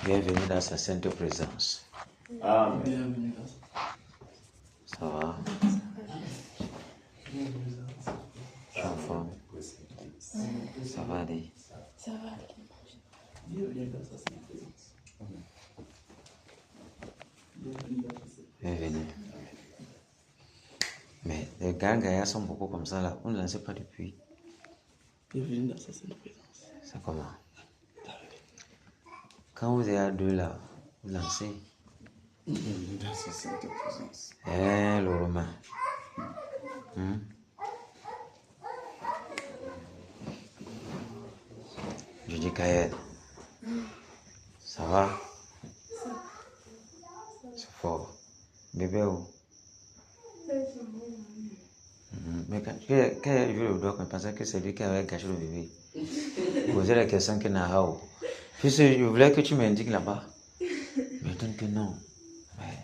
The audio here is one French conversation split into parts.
Bienvenue dans sa sainte présence. Amen. Ça va? Je suis en forme. Ça va aller? Ça va. Bienvenue. Mais les gars sont beaucoup comme ça là. On ne lancez pas depuis. Bienvenue dans sa sainte présence. C'est comment? Quand vous êtes à deux là, vous lancez. Bienvenue dans sa sainte présence. Le Romain. Je dis Kael. Ça va? C'est fort. Bébé où? Mais quand j'ai vu le doigt, je pensais que c'est lui qui avait caché le bébé. Posez la question que Nahao. Puis je voulais que tu m'indiques là-bas. Mais donc que non. Mais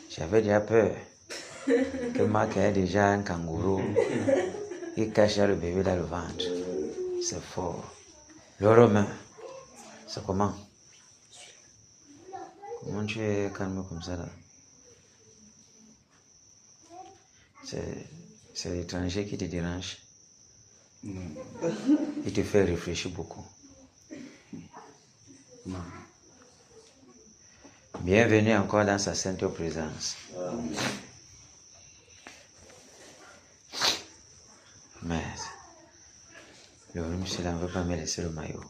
j'avais déjà peur que Marc ait déjà un kangourou. Il cachait le bébé dans le ventre. C'est fort. Le Romain, c'est comment? Comment tu es calme comme ça là? C'est l'étranger qui te dérange. Non. Il te fait réfléchir beaucoup. Non. Bienvenue encore dans sa sainte présence. Mais le monsieur là ne veut pas me laisser le maillot.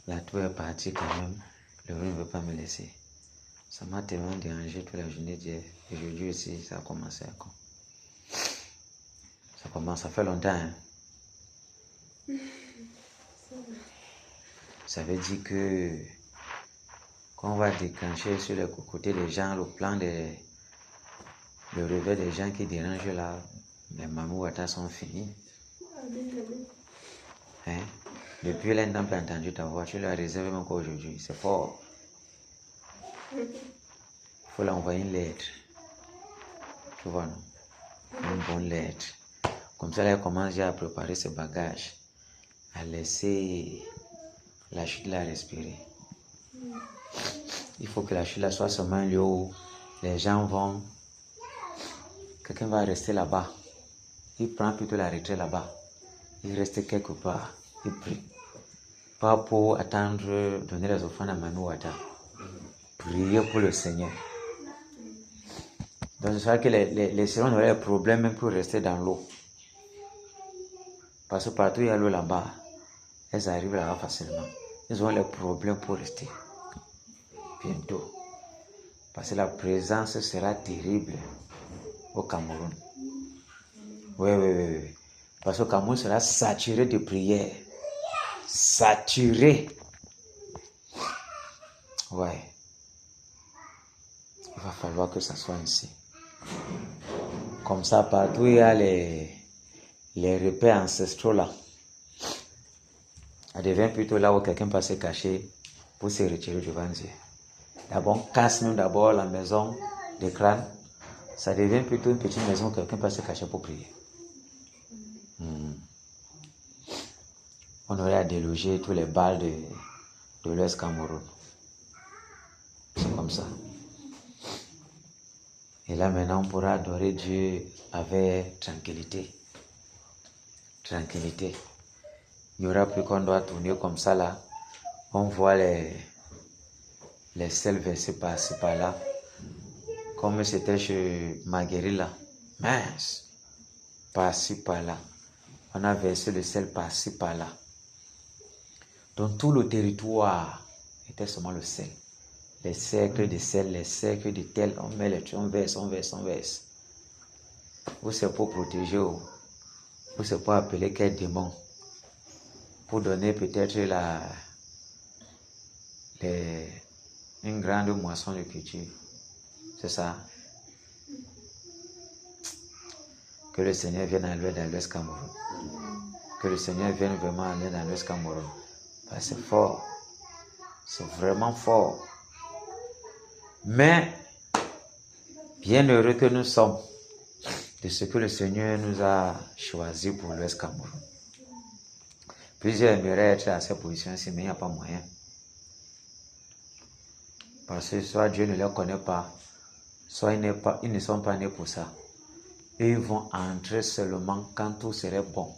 Là, tout est parti quand même. Le ne veut pas me laisser. Ça m'a tellement dérangé toute la journée d'hier. Aujourd'hui aussi, ça a commencé à quoi? Ça commence, ça fait longtemps. Hein? Ça veut dire que qu'on va déclencher sur les côtés des gens le plan le réveil des gens qui dérangent là. Les mamouatas sont finis. Hein? Depuis là, ils n'ont pas entendu ta voix. Tu l'as réservé encore aujourd'hui. C'est fort. Il faut l'envoyer une lettre. Tu vois, non? Une bonne lettre. Comme ça, là, elle commence déjà à préparer ses bagages. À laisser la chute là respirer. Il faut que la chute là soit seulement un lieu où les gens vont. Quelqu'un va rester là-bas. Il prend plutôt la retraite là-bas. Il reste quelque part. Il prie. Pas pour attendre, donner les offrandes à Manu Wata. Prier pour le Seigneur. Donc, c'est vrai que les Seigneurs auraient des problèmes même pour rester dans l'eau. Parce que partout il y a l'eau là-bas, elles arrivent là-bas facilement. Ils ont les problèmes pour rester. Bientôt. Parce que la présence sera terrible au Cameroun. Oui. Parce que le Cameroun sera saturé de prières. Saturé. Ouais. Il va falloir que ça soit ainsi. Comme ça, partout il y a les repères ancestraux là. Ça devient plutôt là où quelqu'un peut se cacher pour se retirer devant Dieu. D'abord, on casse même d'abord la maison de crâne. Ça devient plutôt une petite maison où quelqu'un peut se cacher pour prier. On aurait à déloger tous les balles de l'Ouest Cameroun. C'est comme ça. Et là maintenant, on pourra adorer Dieu avec tranquillité. Tranquillité. Il n'y aura plus qu'on doit tourner comme ça là. On voit les sels versés par-ci par-là. Comme c'était chez Marguerite là. Mince. Par-ci par-là. On a versé le sel par-ci par-là. Donc tout le territoire était seulement le sel. Les cercles de sel, les cercles de tel, on met les trucs, on verse. Ou c'est pour protéger, ou c'est pour appeler quel démon. Pour donner peut-être une grande moisson de culture. C'est ça. Que le Seigneur vienne aller dans l'Ouest Cameroun. Que le Seigneur vienne vraiment aller dans l'Ouest Cameroun. C'est fort. C'est vraiment fort. Mais, bien heureux que nous sommes de ce que le Seigneur nous a choisi pour l'Ouest Cameroun. Plusieurs aimeraient être à cette position-ci, mais il n'y a pas moyen. Parce que soit Dieu ne les connaît pas, soit ils ne sont pas nés pour ça. Et ils vont entrer seulement quand tout serait bon.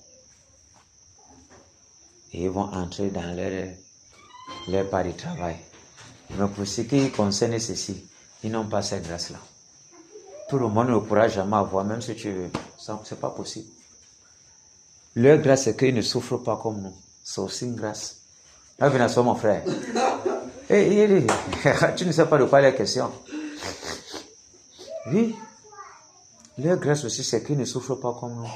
Et ils vont entrer dans leur part de travail. Mais pour ce qui concerne ceci, ils n'ont pas cette grâce-là. Tout le monde ne pourra jamais avoir, même si tu veux. C'est pas possible. Leur grâce, c'est qu'ils ne souffrent pas comme nous. C'est aussi une grâce. Là, viens à mon frère. Hey, tu ne sais pas de quoi il est question. Oui. Leur grâce aussi, c'est qu'ils ne souffrent pas comme nous.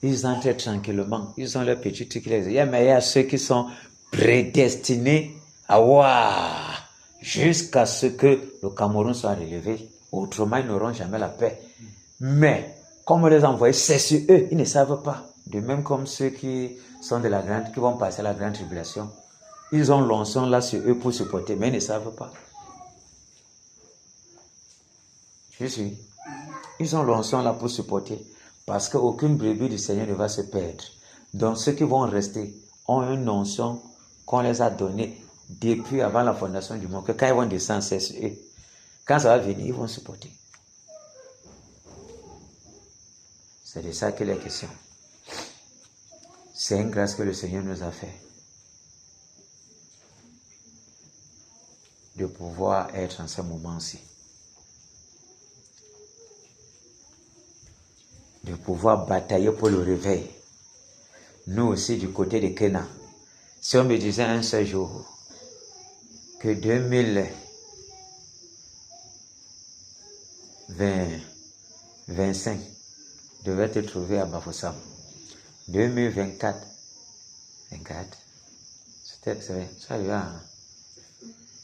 Ils entrent tranquillement. Ils ont leur petit truc. Mais il y a ceux qui sont prédestinés à voir jusqu'à ce que le Cameroun soit relevé. Autrement, ils n'auront jamais la paix. Mais, comme on les a envoyés, c'est sur eux. Ils ne savent pas. De même comme ceux qui sont qui vont passer à la grande tribulation. Ils ont l'onction là sur eux pour supporter, mais ils ne savent pas. Je suis. Ils ont l'onction là pour supporter. Parce qu'aucune brebis du Seigneur ne va se perdre. Donc ceux qui vont rester ont une onction qu'on les a donnée depuis avant la fondation du monde. Que quand ils vont descendre, c'est sur eux. Quand ça va venir, ils vont supporter. C'est de ça qu'il est question. C'est une grâce que le Seigneur nous a fait. De pouvoir être en ce moment-ci. De pouvoir batailler pour le réveil. Nous aussi, du côté de Kenya, si on me disait un seul jour que 2025 devait être trouvé à Bafoussam, 2024,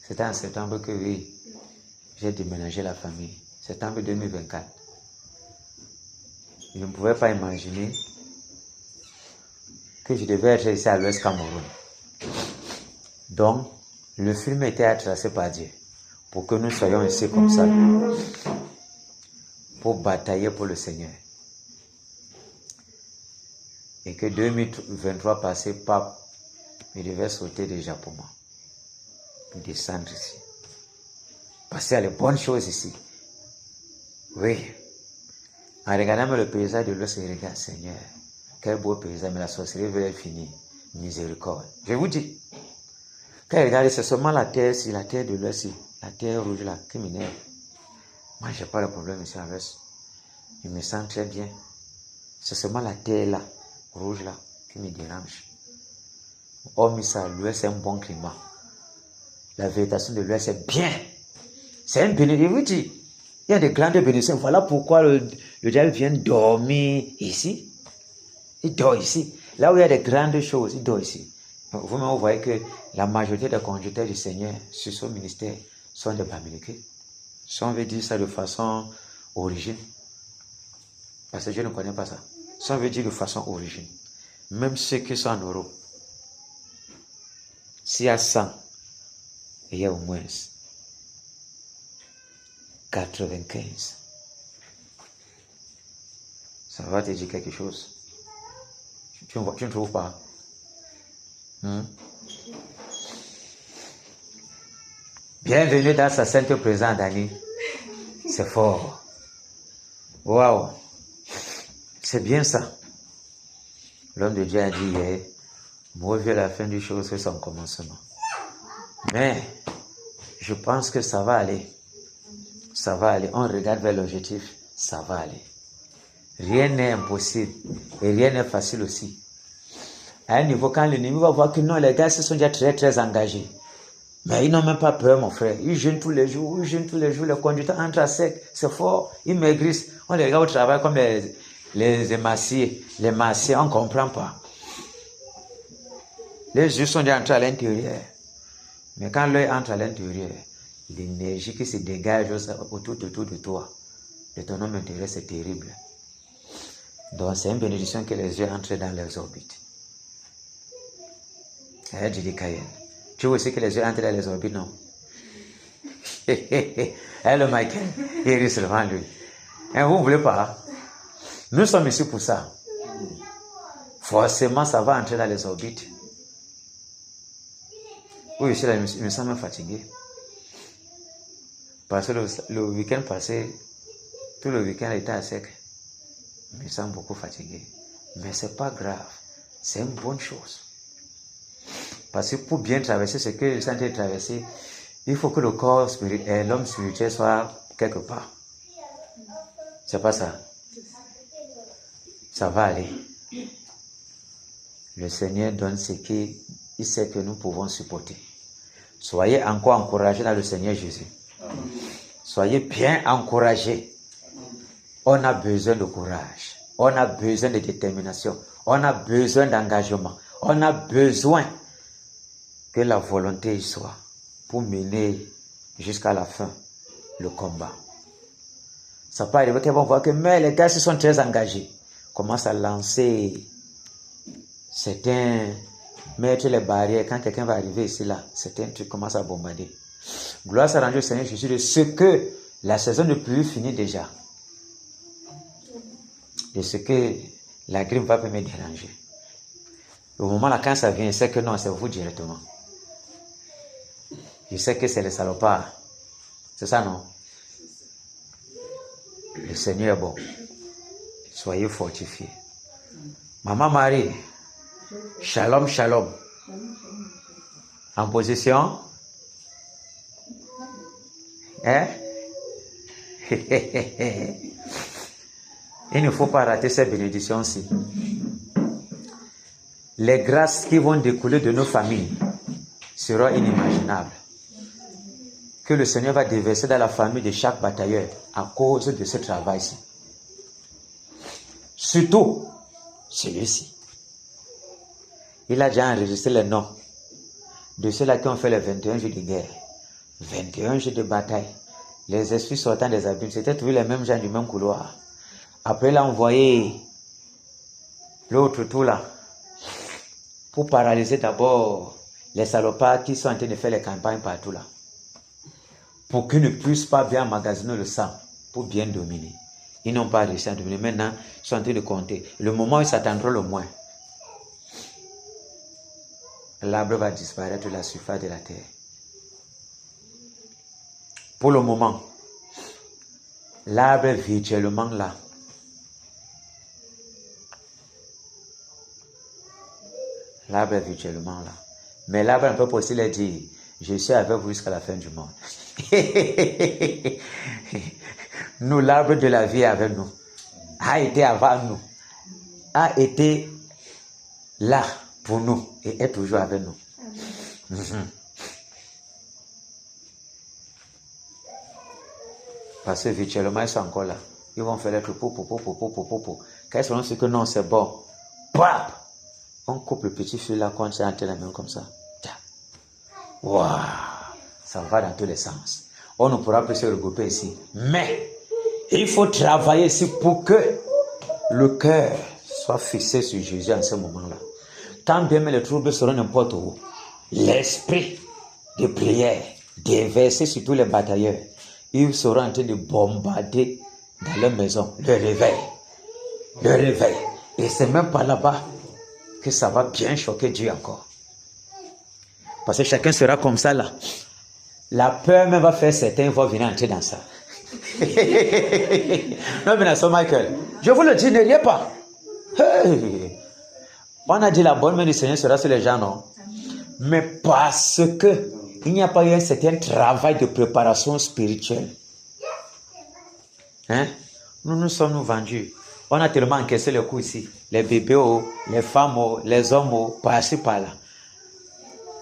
c'était en septembre que oui, j'ai déménagé la famille. Septembre 2024. Je ne pouvais pas imaginer que je devais être ici à l'Ouest Cameroun. Donc, le film était tracé par Dieu pour que nous soyons ici comme ça, pour batailler pour le Seigneur. Et que 2023 passé, pape, il devait sauter déjà pour moi. Descendre ici. Passer à les bonnes choses ici. Oui. En regardant le paysage de l'Ouest, je regarde, Seigneur, quel beau paysage, mais la sorcellerie veut finir. Miséricorde. Je vous dis, quand je regarde, c'est seulement la terre ici, la terre de l'Ouest, la terre rouge là, qui m'énerve. Moi, je n'ai pas de problème ici à l'Ouest. Je me sens très bien. C'est seulement la terre là, rouge là, qui me dérange. Hormis ça, l'Ouest, c'est un bon climat. La végétation de l'Ouest, c'est bien. C'est un bénédiction. Je vous dis, il y a des grandes bénédictions. Voilà pourquoi le diable vient dormir ici. Il dort ici. Là où il y a des grandes choses, il dort ici. Vous-même, vous voyez que la majorité des conducteurs du Seigneur sur son ministère sont des Bamileke. Si on veut dire ça de façon origine, parce que je ne connais pas ça. Si on veut dire de façon origine, même ceux qui sont en Europe, s'il y a 100, il y a au moins 95. Ça va te dire quelque chose. Tu ne trouves pas? Bienvenue dans sa sainte présence, Dani. C'est fort. Waouh. C'est bien ça. L'homme de Dieu a dit hier, mauvais la fin du chose c'est son commencement. Mais je pense que ça va aller. Ça va aller. On regarde vers l'objectif, ça va aller. Rien n'est impossible et rien n'est facile aussi. À un niveau, quand l'ennemi va voir que non, les gars, ils sont déjà très, très engagés. Mais ils n'ont même pas peur, mon frère. Ils jeûnent tous les jours, les conducteurs entrent à sec, c'est fort, ils maigrissent. On les regarde au travail comme les émaciés. Les maciés, on ne comprend pas. Les yeux sont déjà entrés à l'intérieur. Mais quand l'œil entre à l'intérieur, l'énergie qui se dégage autour de toi, de ton homme intérieur, c'est terrible. Donc c'est une bénédiction que les yeux entrent dans leurs orbites. Tu vois aussi que les yeux entrent dans les orbites, non? Le Michael, il rit seulement lui. Et vous ne voulez pas? Nous sommes ici pour ça. Forcément, ça va entrer dans les orbites. Oui, je me sens même fatigué. Parce que le week-end passé, tout le week-end était à sec. Je me sens beaucoup fatigué. Mais ce n'est pas grave. C'est une bonne chose. Parce que pour bien traverser ce que je suis en train de traverser, il faut que le corps spirituel, l'homme spirituel soit quelque part. C'est pas ça. Ça va aller. Le Seigneur donne ce qu'il sait que nous pouvons supporter. Soyez encore encouragés dans le Seigneur Jésus. Soyez bien encouragés. On a besoin de courage. On a besoin de détermination. On a besoin d'engagement. On a besoin que la volonté y soit pour mener jusqu'à la fin le combat. Ça peut arriver qu'ils vont voir que mais les gars se sont très engagés. Commencent à lancer certains, mettre les barrières. Quand quelqu'un va arriver ici, là, certains trucs commencent à bombarder. Gloire soit rendue au Seigneur Jésus de ce que la saison de pluie finit déjà. De ce que la grippe va pas me déranger. Au moment là, quand ça vient, je sais que non, c'est vous directement. Je sais que c'est les salopards. C'est ça, non? Le Seigneur est bon. Soyez fortifiés. Maman Marie, shalom, shalom. En position? Hein? Il ne faut pas rater ces bénédictions-ci. Les grâces qui vont découler de nos familles seront inimaginables. Que le Seigneur va déverser dans la famille de chaque batailleur à cause de ce travail-ci. Surtout, celui-ci. Il a déjà enregistré les noms de ceux-là qui ont fait les 21 jours de guerre, 21 jours de bataille. Les esprits sortant des abîmes, c'était toujours les mêmes gens du même couloir. Après, il a envoyé l'autre tout là pour paralyser d'abord les salopards qui sont en train de faire les campagnes partout là. Pour qu'ils ne puissent pas bien emmagasiner le sang, pour bien dominer. Ils n'ont pas réussi à dominer. Maintenant, ils sont en train de compter. Le moment où ils s'attendront le moins, l'arbre va disparaître de la surface de la terre. Pour le moment, l'arbre est virtuellement là. L'arbre est virtuellement là. Mais l'arbre ne peut pas aussi leur dire, je suis avec vous jusqu'à la fin du monde. Nous, l'arbre de la vie est avec nous. A été avant nous. A été là pour nous et est toujours avec nous. Parce que virtuellement, ils sont encore là. Ils vont faire les trucs pour. Quand ils seront sûrs que non, c'est bon. Pap! On coupe le petit fil là, quand c'est entre la main comme ça. Waouh! Ça va dans tous les sens. On ne pourra plus se regrouper ici. Mais, il faut travailler ici pour que le cœur soit fixé sur Jésus en ce moment-là. Tant bien mais les troubles seront n'importe où. L'esprit de prière déversé sur tous les batailleurs. Ils seront en train de bombarder dans leur maison. Le réveil. Le réveil. Et c'est même pas là-bas que ça va bien choquer Dieu encore. Parce que chacun sera comme ça là. La peur même va faire certains vont venir entrer dans ça. Non mais Nasson Michael, je vous le dis, ne riez pas. Hey. On a dit la bonne main du Seigneur sera sur les gens, non? Mais parce que il n'y a pas eu un certain travail de préparation spirituelle. Hein? Nous sommes vendus. On a tellement encaissé le coup ici. Les bébés, les femmes, les hommes, par-ci, par-là.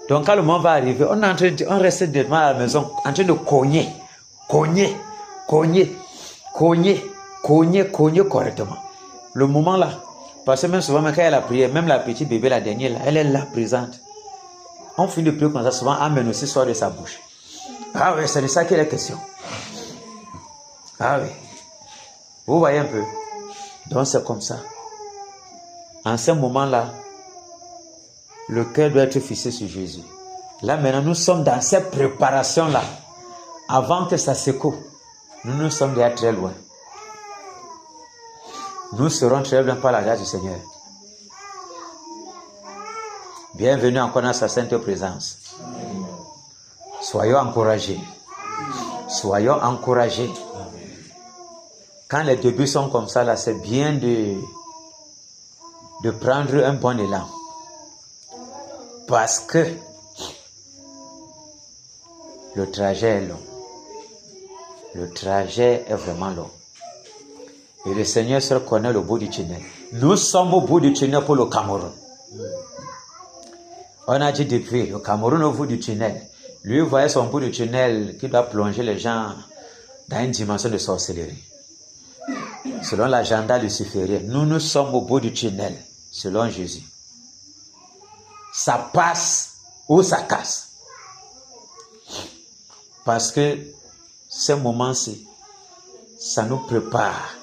Donc quand le moment va arriver, on reste devant à la maison en train de cogner correctement. Le moment là, parce que même souvent, quand elle a prié, même la petite bébé, la dernière, là, elle est là présente. On finit de prier comme ça, souvent, Amen aussi sort de sa bouche. Ah oui, c'est de ça qu'il est question. Ah oui. Vous voyez un peu. Donc c'est comme ça. En ce moment-là, le cœur doit être fixé sur Jésus. Là maintenant, nous sommes dans cette préparation-là. Avant que ça secoue, nous sommes déjà très loin. Nous serons très loin par la grâce du Seigneur. Bienvenue encore dans sa sainte présence. Soyons encouragés. Soyons encouragés. Quand les débuts sont comme ça, là, c'est bien de prendre un bon élan. Parce que le trajet est long. Le trajet est vraiment long. Et le Seigneur seul connaît le bout du tunnel. Nous sommes au bout du tunnel pour le Cameroun. On a dit depuis, le Cameroun au bout du tunnel. Lui voyait son bout du tunnel qui doit plonger les gens dans une dimension de sorcellerie. Selon l'agenda luciférien, nous sommes au bout du tunnel, selon Jésus. Ça passe ou ça casse. Parce que ces moments-ci, ça nous prépare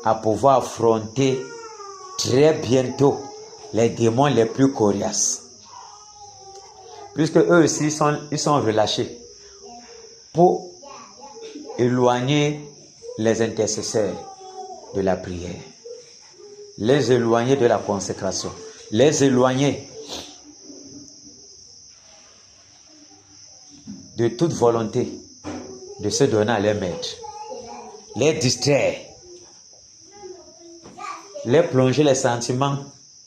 à pouvoir affronter très bientôt les démons les plus coriaces. Puisque eux aussi, ils sont relâchés pour éloigner les intercesseurs de la prière, les éloigner de la consécration, les éloigner de toute volonté de se donner à leur maître, les distraire, les plonger les sentiments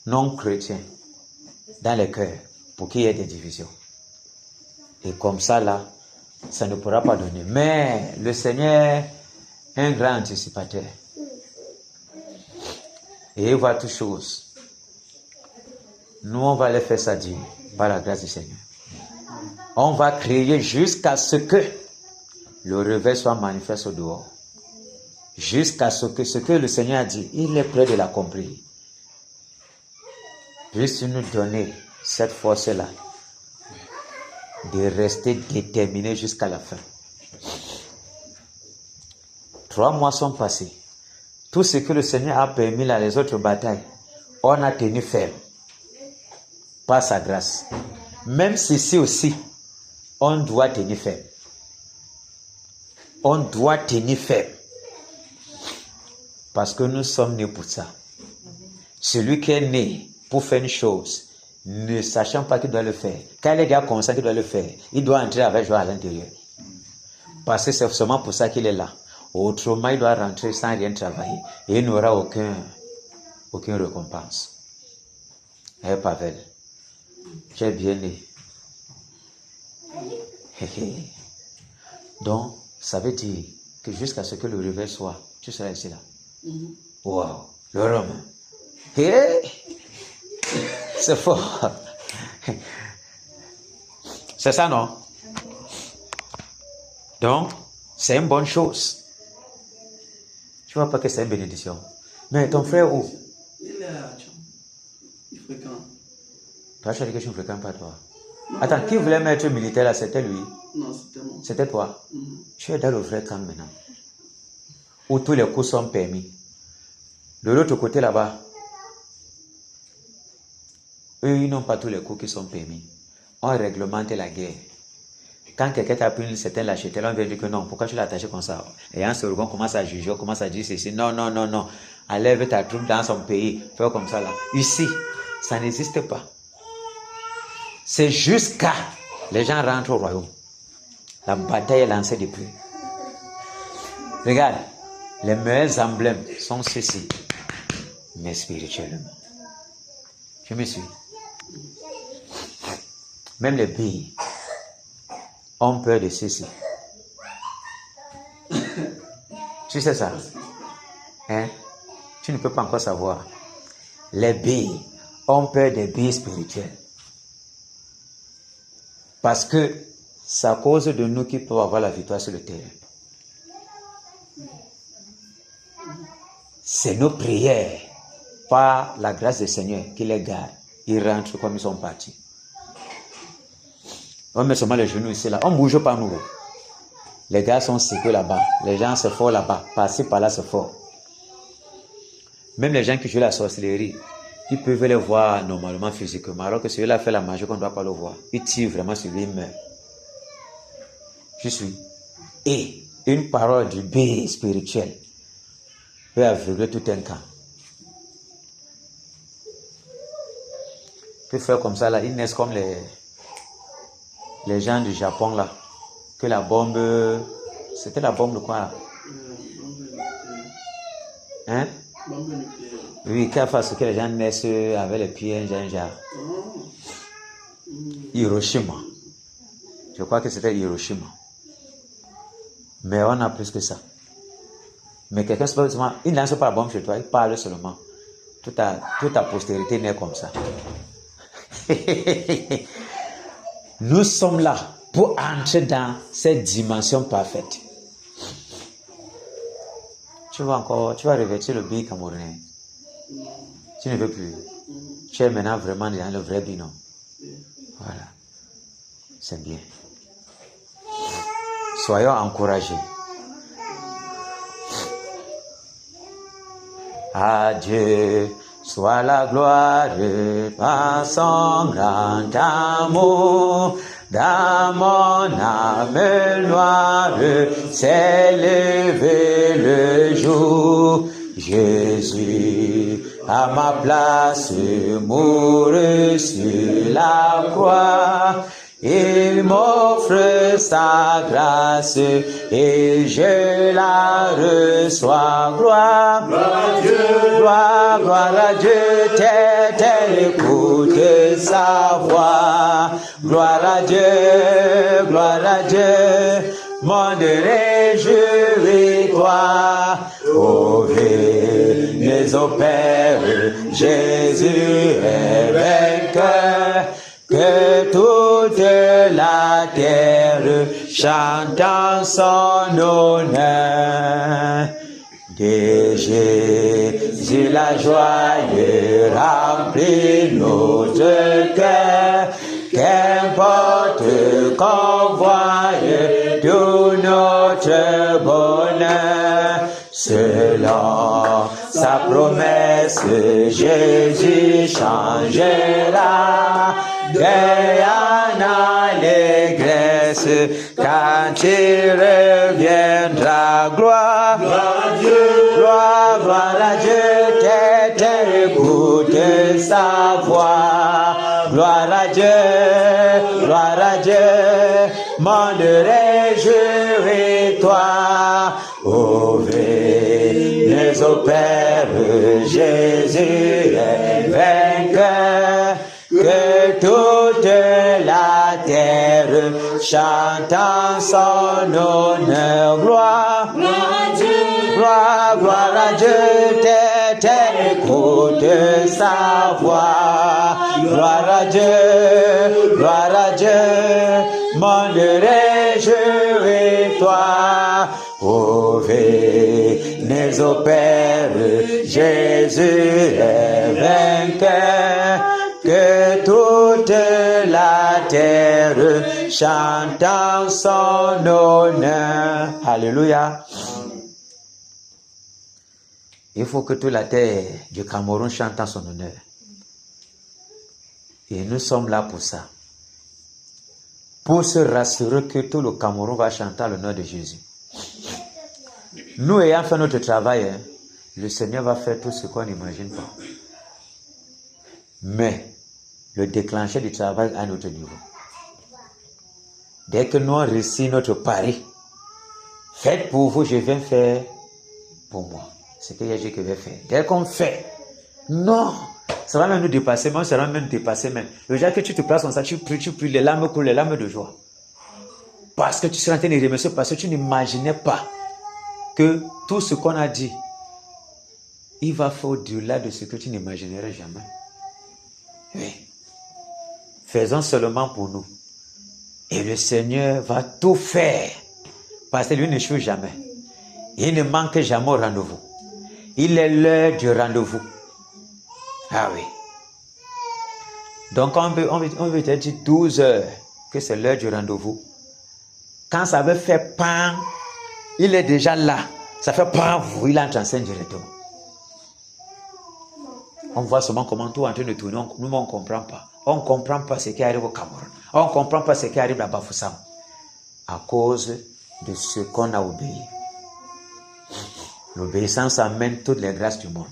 non chrétiens dans les cœurs pour qu'il y ait des divisions. Et comme ça, là, ça ne pourra pas donner. Mais le Seigneur est un grand anticipateur. Et il voit toutes choses. Nous, on va les faire ça dire par la grâce du Seigneur. On va crier jusqu'à ce que le réveil soit manifeste au dehors. Jusqu'à ce que le Seigneur a dit, il est prêt de l'accomplir. Puisse-t-il nous donner cette force-là de rester déterminé jusqu'à la fin. 3 mois sont passés. Tout ce que le Seigneur a permis là, les autres batailles, on a tenu ferme. Par sa grâce. Même ceci aussi, on doit tenir ferme. On doit tenir ferme. Parce que nous sommes nés pour ça. Celui qui est né pour faire une chose, ne sachant pas qu'il doit le faire, quand il est déjà conscient qu'il doit le faire, il doit entrer avec joie à l'intérieur. Parce que c'est seulement pour ça qu'il est là. Autrement, il doit rentrer sans rien travailler. Et il n'aura aucune récompense. Eh, Pavel, tu es bien né. Donc, ça veut dire que jusqu'à ce que le réveil soit, tu seras ici là. Wow, le Rome. Hey, c'est fort. C'est ça, non? Donc, c'est une bonne chose. Tu vois pas que c'est une bénédiction. Mais ton frère où? Il est à Tchon. Il fréquente. Toi, tu as dit que je ne fréquente pas toi. Non, attends, qui voulait mettre militaire là? C'était lui? Non, c'était moi. C'était toi? Tu es dans le vrai camp maintenant. Où tous les coups sont permis. De l'autre côté là-bas, eux, ils n'ont pas tous les coups qui sont permis. On réglemente la guerre. Quand quelqu'un t'a pris une certaine lâcheté, on vient dire que non, pourquoi tu l'as attaché comme ça? Et en second, on commence à juger, on commence à dire ceci. Non, non, non, non. Enlève ta troupe dans son pays. Fais comme ça là. Ici, ça n'existe pas. C'est jusqu'à les gens rentrent au royaume. La bataille est lancée depuis. Regarde, les meilleurs emblèmes sont ceux-ci, mais spirituellement. Tu me suis? Même les billes ont peur de ceci. Tu sais ça? Hein? Tu ne peux pas encore savoir. Les billes ont peur des billes spirituelles. Parce que c'est à cause de nous qu'ils peuvent avoir la victoire sur le terrain. C'est nos prières, par la grâce du Seigneur, qui les garde. Ils rentrent comme ils sont partis. On met seulement les genoux ici, là. On ne bouge pas, nous. Les gars sont sécures là-bas. Les gens se font là-bas. Par-ci, par-là, se font. Même les gens qui jouent la sorcellerie, ils peuvent les voir normalement physiquement. Alors que celui-là fait la magie qu'on ne doit pas le voir. Il tire vraiment sur lui, il meurt. Je suis. Et une parole du bé spirituel peut aveugler tout un camp. Peut faire comme ça, là. Ils naissent comme les gens du Japon, là. Que la bombe C'était la bombe de quoi là? Bombe nucléaire. Hein? Bombe nucléaire. Oui, qui a fait ce que les gens naissent avec les pieds, genre. Hiroshima. Je crois que c'était Hiroshima. Mais on a plus que ça. Mais quelqu'un se passe seulement, il ne lance pas la bombe chez toi, il parle seulement. Toute ta postérité naît comme ça. Nous sommes là pour entrer dans cette dimension parfaite. Tu vas revêtir le billet camerounais. Tu ne veux plus. Tu es maintenant vraiment dans le vrai billet, non? Voilà. C'est bien. Soyons encouragés. À Dieu soit la gloire par son grand amour. Dans mon âme noire s'est levé le jour. Jésus à ma place mourut sur la croix. Il m'offre sa grâce et je la reçois. Gloire à Dieu, gloire à Dieu, terre écoute sa voix. Gloire à Dieu, monde réjouis-toi. Ô venez au Père, Jésus est vainqueur. Que toute la terre chante en son honneur. De Jésus la joie remplit notre cœur. Qu'importe qu'on voie tout notre bonheur. Selon sa promesse, Jésus changera. Deuil en allégresse, quand il reviendra. Gloire à Dieu, gloire à Dieu, terre écoute sa voix. Gloire à Dieu, monde réjouis-toi. Ô venez au Père, Jésus est vainqueur. Que toute la terre chante en son honneur. Gloire à Dieu, gloire à Dieu, terre écoute sa voix. Gloire à Dieu, monde réjouis-toi. Ô venez au Père, Jésus est vainqueur. Que toute la terre chante en son honneur. Alléluia. Il faut que toute la terre du Cameroun chante en son honneur. Et nous sommes là pour ça. Pour se rassurer que tout le Cameroun va chanter en l'honneur de Jésus. Nous ayant fait notre travail, le Seigneur va faire tout ce qu'on n'imagine pas. Mais le déclencher du travail à notre niveau. Dès que nous avons réussi notre pari, faites pour vous, je viens faire pour moi. C'est ce que j'ai dit que je vais faire. Dès qu'on fait, non, ça va même nous dépasser, mais ça va même dépasser même. Le jour que tu te places comme ça, tu pries, les larmes coulent, les larmes de joie. Parce que tu seras en train de remercier, parce que tu n'imaginais pas que tout ce qu'on a dit, il va faire au-delà de ce que tu n'imaginerais jamais. Oui. Faisons seulement pour nous. Et le Seigneur va tout faire. Parce que lui ne choue jamais. Il ne manque jamais au rendez-vous. Il est l'heure du rendez-vous. Ah oui. Donc on veut te dire 12 heures que c'est l'heure du rendez-vous. Quand ça veut faire pan, il est déjà là. Ça fait pan, il entre en scène directement. On voit seulement comment tout est en train de tourner. Nous, on ne comprend pas. On ne comprend pas ce qui arrive au Cameroun. On ne comprend pas ce qui arrive à Bafoussam. À cause de ce qu'on a obéi. L'obéissance amène toutes les grâces du monde.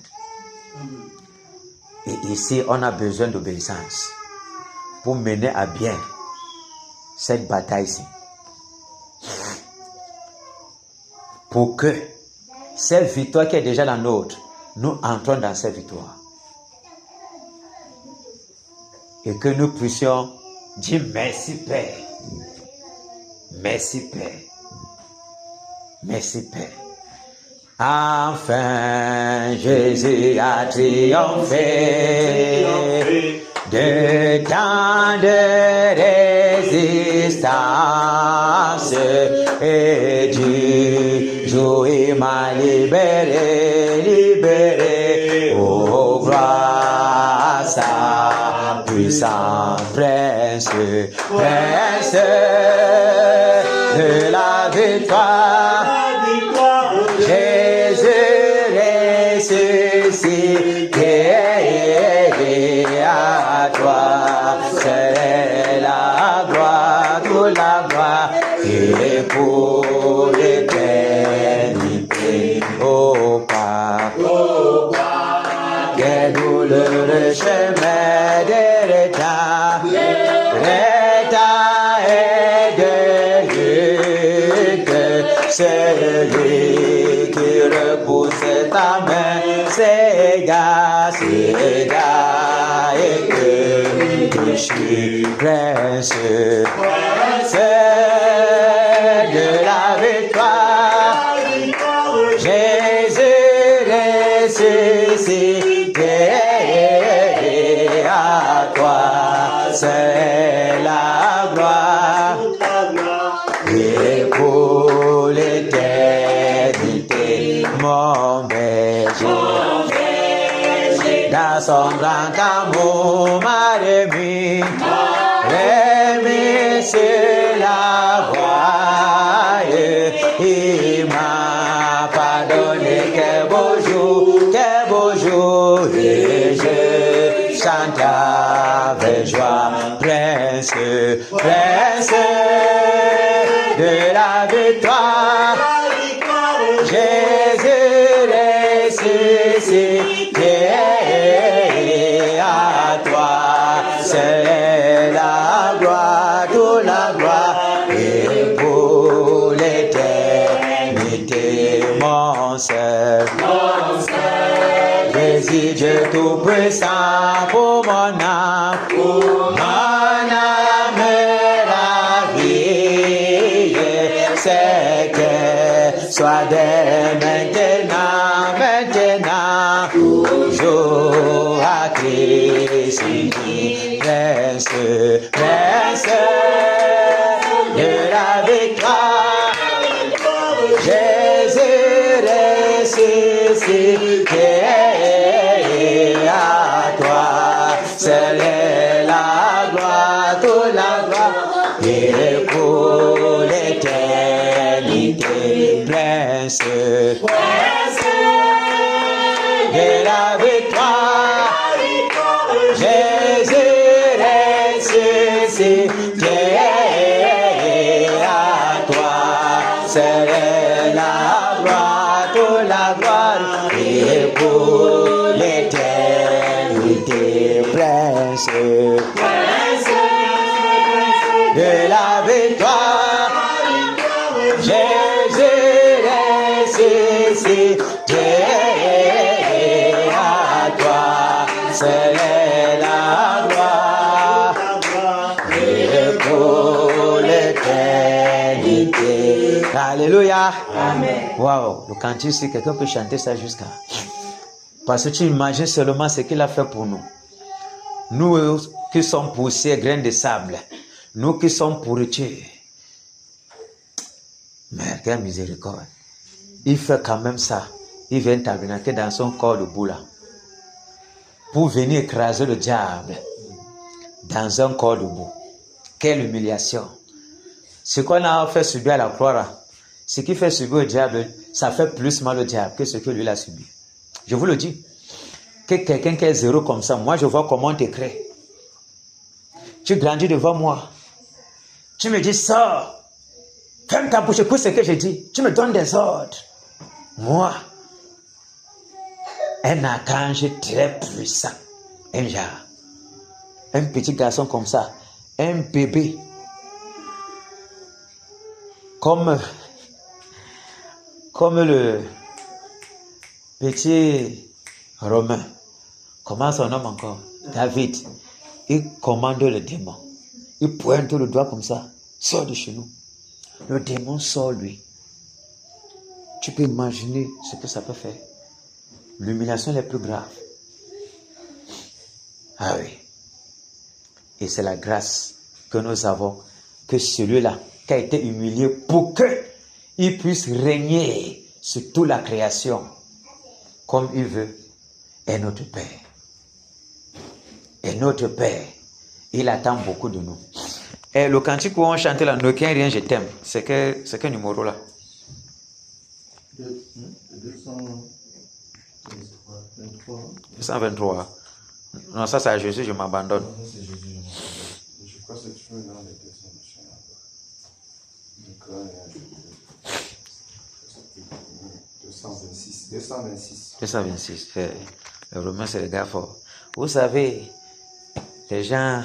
Et ici, on a besoin d'obéissance pour mener à bien cette bataille-ci. pour que cette victoire qui est déjà la nôtre, nous entrons dans cette victoire. Et que nous puissions dire merci Père. Merci Père. Merci Père. Enfin, Jésus a triomphé de tant de résistance et du jour il m'a libéré, oh gloire à sa puissance, prince de la victoire. À toi, c'est la gloire, toute la gloire, et pour l'éternité, oh Père, quel douloureux chemin de retard et de lutte, celui qui repousse ta main, s'égare, et que je suis prince de la victoire. Jésus ressuscité, à toi c'est la gloire et pour l'éternité, mon berger. Dans son grand amour m'a remis sur la voie. Il m'a pardonné, quel beau jour, et je chante avec joie, prince de la victoire. Jésus ressuscité, à toi c'est la gloire, toute la gloire, et pour l'éternité, mon Seigneur. Jésus, Dieu tout-puissant, pour mon âme, la vie, c'est que soit dès maintenant, toujours à Christ, prince de la victoire. Jésus ressuscité, à toi c'est la gloire, toute la gloire, et pour l'éternité, prince de la victoire. Jésus ressuscité, à toi c'est la gloire, toute la gloire, et pour l'éternité, prince de la victoire. Jésus ressuscité, à toi c'est la gloire, et pour l'éternité. Alléluia. Amen. Waouh, le cantique, si quelqu'un peut chanter ça jusqu'à. Parce que tu imagines seulement ce qu'il a fait pour nous. Nous qui sommes poussés, grains de sable. Nous qui sommes pourriture. Mais quelle miséricorde. Il fait quand même ça. Il vient tabernaquer dans son corps de boue là. Pour venir écraser le diable dans un corps de boue. Quelle humiliation. Ce qu'on a fait subir à la croix là, ce qui fait subir au diable, ça fait plus mal au diable que ce que lui a subi. Je vous le dis. Que quelqu'un qui est zéro comme ça, moi je vois comment on te crée. Tu grandis devant moi. Tu me dis, sors. Ferme ta bouche, écoute ce que je dis. Tu me donnes des ordres. Moi, un archange très puissant, un genre, un petit garçon comme ça, un bébé, comme comme le petit Romain, comment son nom encore, David, il commande le démon. Il pointe le doigt comme ça, sort de chez nous. Le démon sort lui. Tu peux imaginer ce que ça peut faire. L'humiliation est plus grave. Ah oui. Et c'est la grâce que nous avons, que celui-là qui a été humilié pour qu'il puisse régner sur toute la création comme il veut, est notre Père. Et notre Père, il attend beaucoup de nous. Et le cantique où on chantait là, ne qu'un rien, je t'aime, c'est quel numéro là? 223. Non, ça c'est à Jésus, je m'abandonne. C'est Jésus, je crois que c'est toujours dans les 226. Le Romain, c'est le gars fort. Vous savez, les gens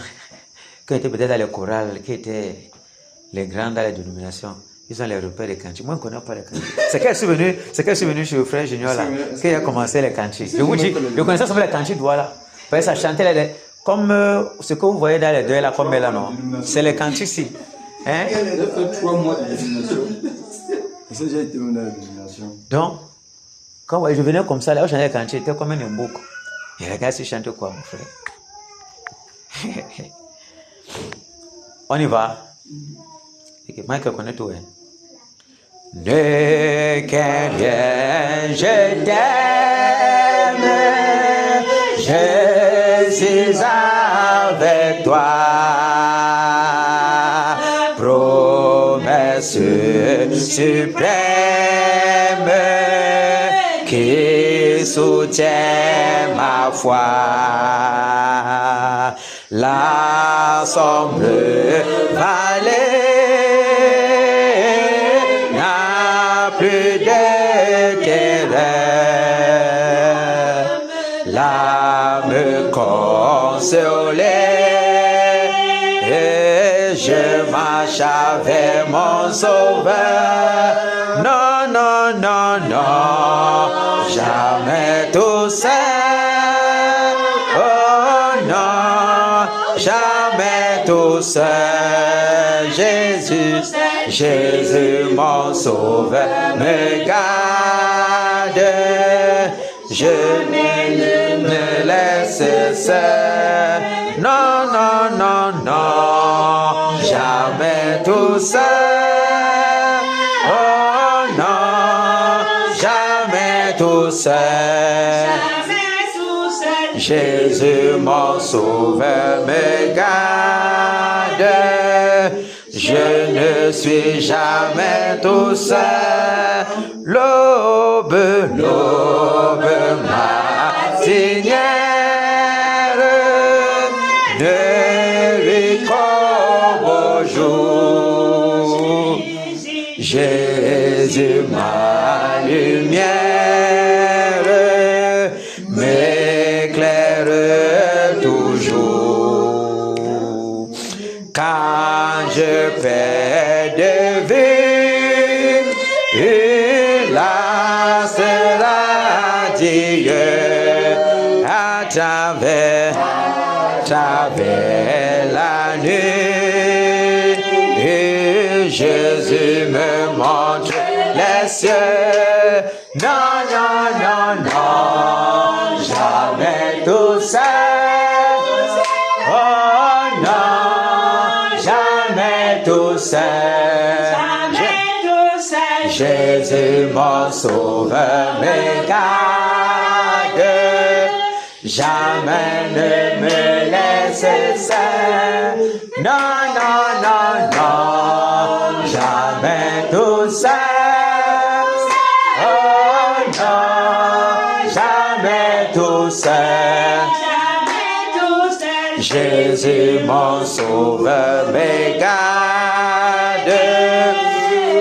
qui étaient peut-être dans les chorales, qui étaient les grands dans les dénominations, ils ont les repères des cantiques. Moi, je ne connais pas les cantiques. C'est qu'elle est venu chez le frère Junior là, qui a commencé les cantiques. Je vous dis, je connaissais seulement les cantiques, voilà. Parce que ça chantait comme ce que vous voyez dans les deux là, comme là, non? C'est les cantiques ici. Hein? Elle a fait 3 mois de dénomination. Ça, j'ai été dans la dénomination. Donc, quand je venais comme ça, là, je chantais les cantiques, c'était comme un bouc. Et regarde si je chante quoi, mon frère. On y va. Michael connaît tout, hein? Ne qu'un rien, je t'aime, je suis avec toi. Promesse suprême qui soutient ma foi. La sombre vallée n'a plus de terreur. L'âme consolée, et je marche avec mon sauveur. Non, non, non, non, jamais tout seul. Oh non, jamais tout seul. Jésus mon sauveur me garde. Je ne me laisse seul. Non, non, non, non, jamais tout seul. Oh non, jamais tout seul. Jésus mon sauveur me garde. Je ne suis jamais tout seul. L'aube matinière ne lui comme au jour. Jésus ma lumière m'éclaire toujours. Quand je perds de vue, là sera Dieu à travers la nuit. Et Jésus me montre les cieux. Non, non, non, non, jamais tout seul. Oh non, jamais tout seul. Jésus mon sauveur me garde. Jamais ne me laisse seul. Non, non, non, non, jamais tout seul. Oh non, jamais tout seul. Jésus mon sauveur me garde.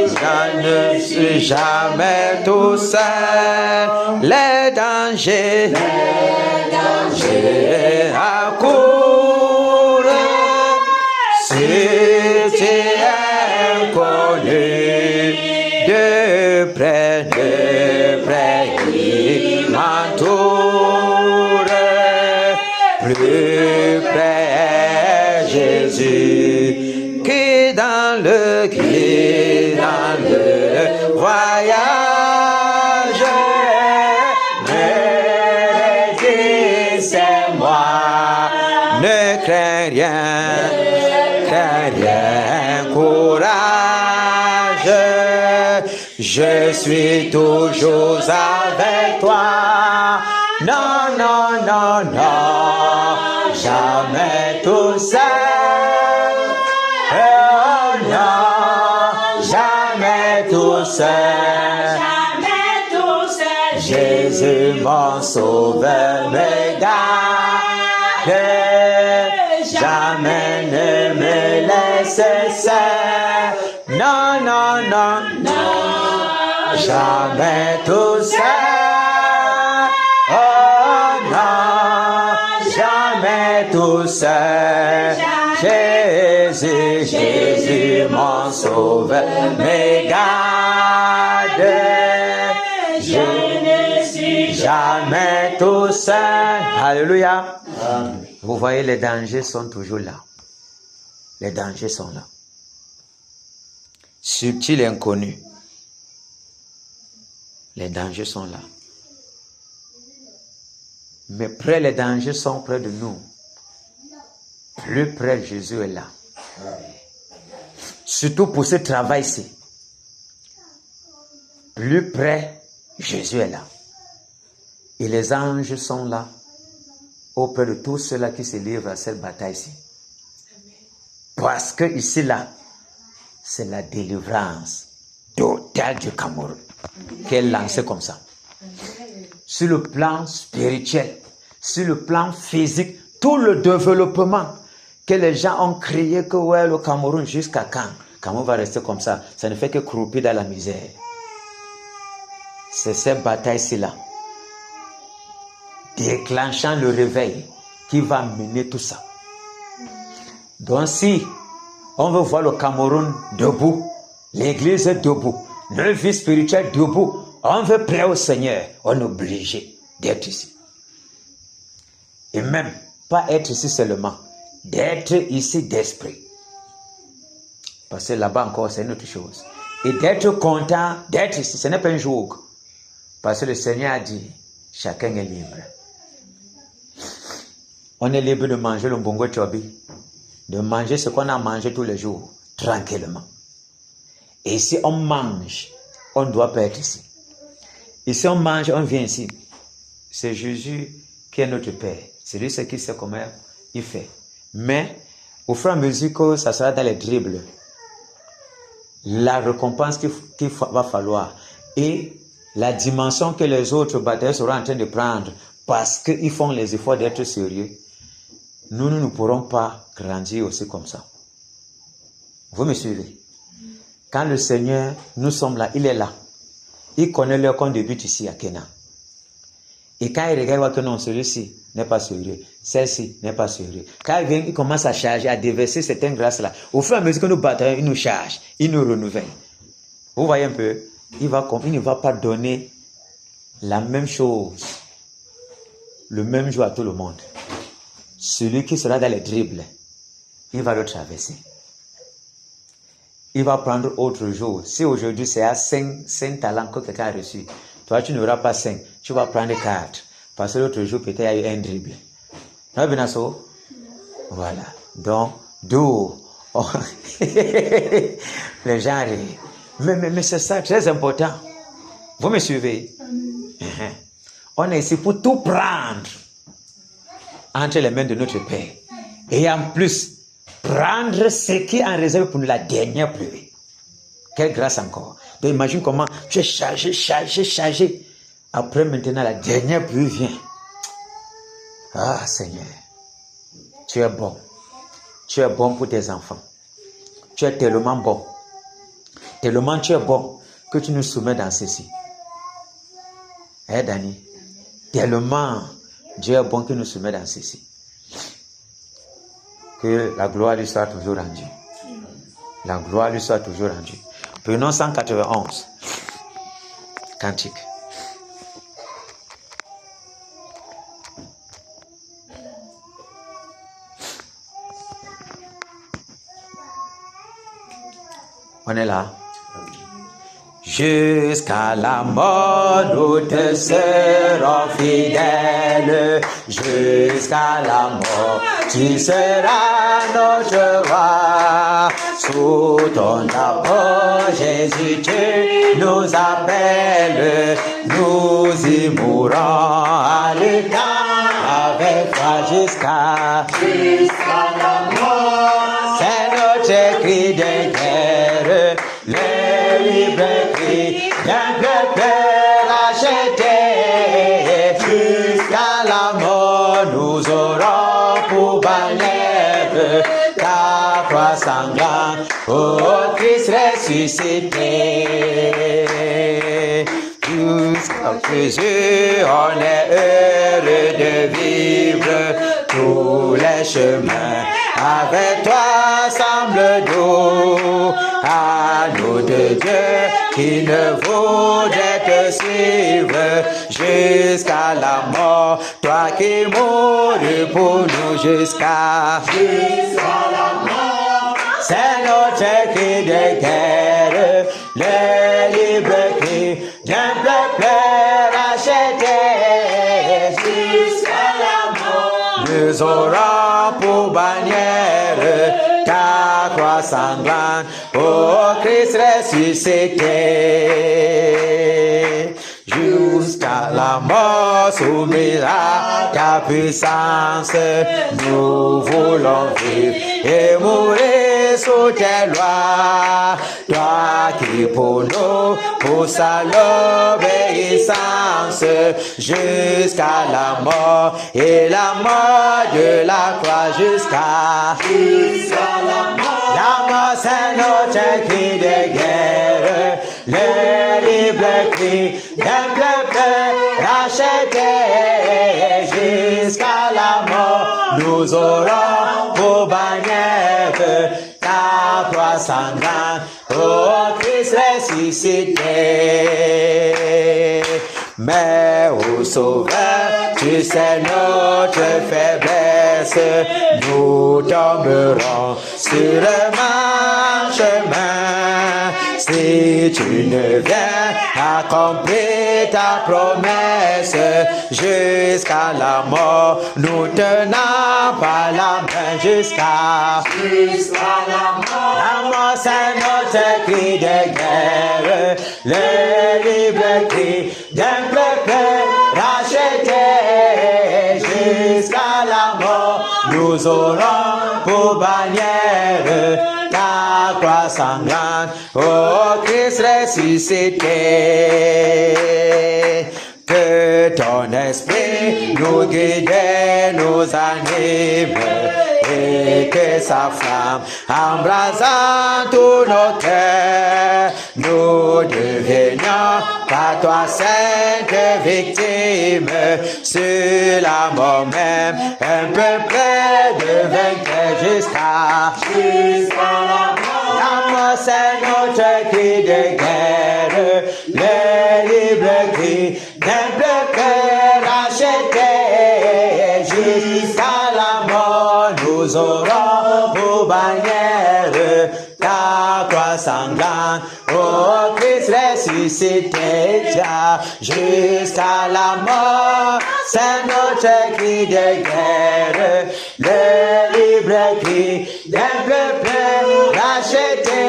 Je ne suis jamais tout seul. Les dangers accourent. Si tu es connu de près de dans le voyage. Mais c'est moi, ne crains rien, courage. Je suis toujours avec toi. Non, non, non, non, jamais tout seul. Oh non, jamais tout seul. Jésus, mon sauveur, me garde. Jamais ne me laisse seul. Non, non, non, non, jamais tout seul. Oh non, jamais tout seul. Jésus, Jésus, mon sauveur, me garde. Je ne suis jamais tout seul. Alléluia. Vous voyez, les dangers sont toujours là. Les dangers sont là. Subtil et inconnu. Les dangers sont là. Mais près, les dangers sont près de nous. Plus près, Jésus est là. Surtout pour ce travail-ci. Plus près, Jésus est là. Et les anges sont là, auprès de tous ceux-là qui se livrent à cette bataille-ci. Parce que ici, là, c'est la délivrance totale du Cameroun qui est lancée comme ça. Sur le plan spirituel, sur le plan physique, tout le développement que les gens ont crié que ouais, le Cameroun, jusqu'à quand? Cameroun va rester comme ça. Ça ne fait que croupir dans la misère. C'est cette bataille-ci là, déclenchant le réveil, qui va mener tout ça. Donc si on veut voir le Cameroun debout, l'église debout, notre vie spirituelle debout, on veut plaire au Seigneur, on est obligé d'être ici. Et même, pas être ici seulement, d'être ici d'esprit. Parce que là-bas encore, c'est une autre chose. Et d'être content d'être ici, ce n'est pas un jour. Parce que le Seigneur a dit, chacun est libre. On est libre de manger le bongo chobi, de manger ce qu'on a mangé tous les jours, tranquillement. Et si on mange, on ne doit pas être ici. Et si on mange, on vient ici. C'est Jésus qui est notre Père. C'est lui qui sait comment il fait. Mais, au fur et à mesure que ça sera dans les dribbles, la récompense qu'il va falloir et la dimension que les autres batailleurs seront en train de prendre parce qu'ils font les efforts d'être sérieux, nous ne pourrons pas grandir aussi comme ça. Vous me suivez? Quand le Seigneur, nous sommes là, il est là. Il connaît l'heure qu'on débute ici à Kenya. Et quand il regarde que non, celui-ci n'est pas sérieux, celle-ci n'est pas sérieux. Quand il vient, il commence à charger, à déverser certaines grâces-là. Au fur et à mesure que nous battons, il nous charge, il nous renouvelle. Vous voyez un peu, il ne va pas donner la même chose, le même jour à tout le monde. Celui qui sera dans les dribbles, il va le traverser. Il va prendre autre jour. Si aujourd'hui c'est à 5 talents que quelqu'un a reçu, toi tu n'auras pas 5, tu vas prendre 4. Parce que l'autre jour peut-être il y a eu un dribble. Non, Benasso? Voilà. Donc, d'où les gens rient. Mais c'est ça, très important. Vous me suivez? On est ici pour tout prendre entre les mains de notre Père. Et en plus, prendre ce qui est en réserve pour nous la dernière pluie. Quelle grâce encore. Donc imagine comment tu es chargé. Après maintenant la dernière pluie vient. Ah Seigneur, tu es bon. Tu es bon pour tes enfants. Tu es tellement bon. Tellement tu es bon que tu nous soumets dans ceci. Dani, tellement Dieu est bon que nous soumets dans ceci. Que la gloire lui soit toujours rendue. La gloire lui soit toujours rendue. Prenons 191. Cantique. On est là. Jusqu'à la mort, nous te serons fidèles. Jusqu'à la mort, tu seras notre roi. Sous ton drapeau, Jésus, tu nous appelles. Nous y mourrons à l'état avec toi jusqu'à la mort. C'est notre cri de guerre. Le libre cri d'un peuple racheté. Jusqu'à la mort, nous aurons pour bannière ta croix sanglante, ô Christ ressuscité. Jusqu'à Jésus, on est heureux de vivre tous les chemins. Avec toi semble doux à nous de Dieu qui ne voudrait te suivre jusqu'à la mort. Toi qui mourus pour nous jusqu'à la mort. C'est notre cri de guerre, le libre cri d'un peuple racheté. Jusqu'à la mort, nous aurons pour bannière ta croix sanglante, ô Christ ressuscité. Jusqu'à la mort, soumis à ta puissance, nous voulons vivre et mourir sous tes lois. Toi qui pour nous pousse à l'obéissance jusqu'à la mort et la mort de la croix jusqu'à la mort. La mort c'est notre cri de guerre, le libre cri d'un peuple racheté. Jusqu'à la mort, nous aurons pour bannière ta croix sanglante, ô Christ ressuscité. Mais ô Sauveur, tu sais notre faiblesse, nous tomberons sur le chemin. Si tu ne viens accomplir ta promesse jusqu'à la mort, nous tenons par la main jusqu'à la mort. La mort c'est notre cri de guerre, le libre cri d'un peuple racheté. Jusqu'à la mort, nous aurons pour bannière ta croix sanglante, ô Christ ressuscité. Que ton esprit nous guide, nous anime, et que sa flamme embrasant tous nos cœurs, nous devenions par toi sainte victime, sur la mort même, un peu près de vainqueur jusqu'à la mort. La mort c'est notre cri de guerre, le libre cri d'un peuple racheté. Jusqu'à la mort, nous aurons pour bannière ta croix sanglante, ô Christ ressuscité. Jusqu'à la mort, c'est notre cri de guerre, le libre cri d'un peuple racheté.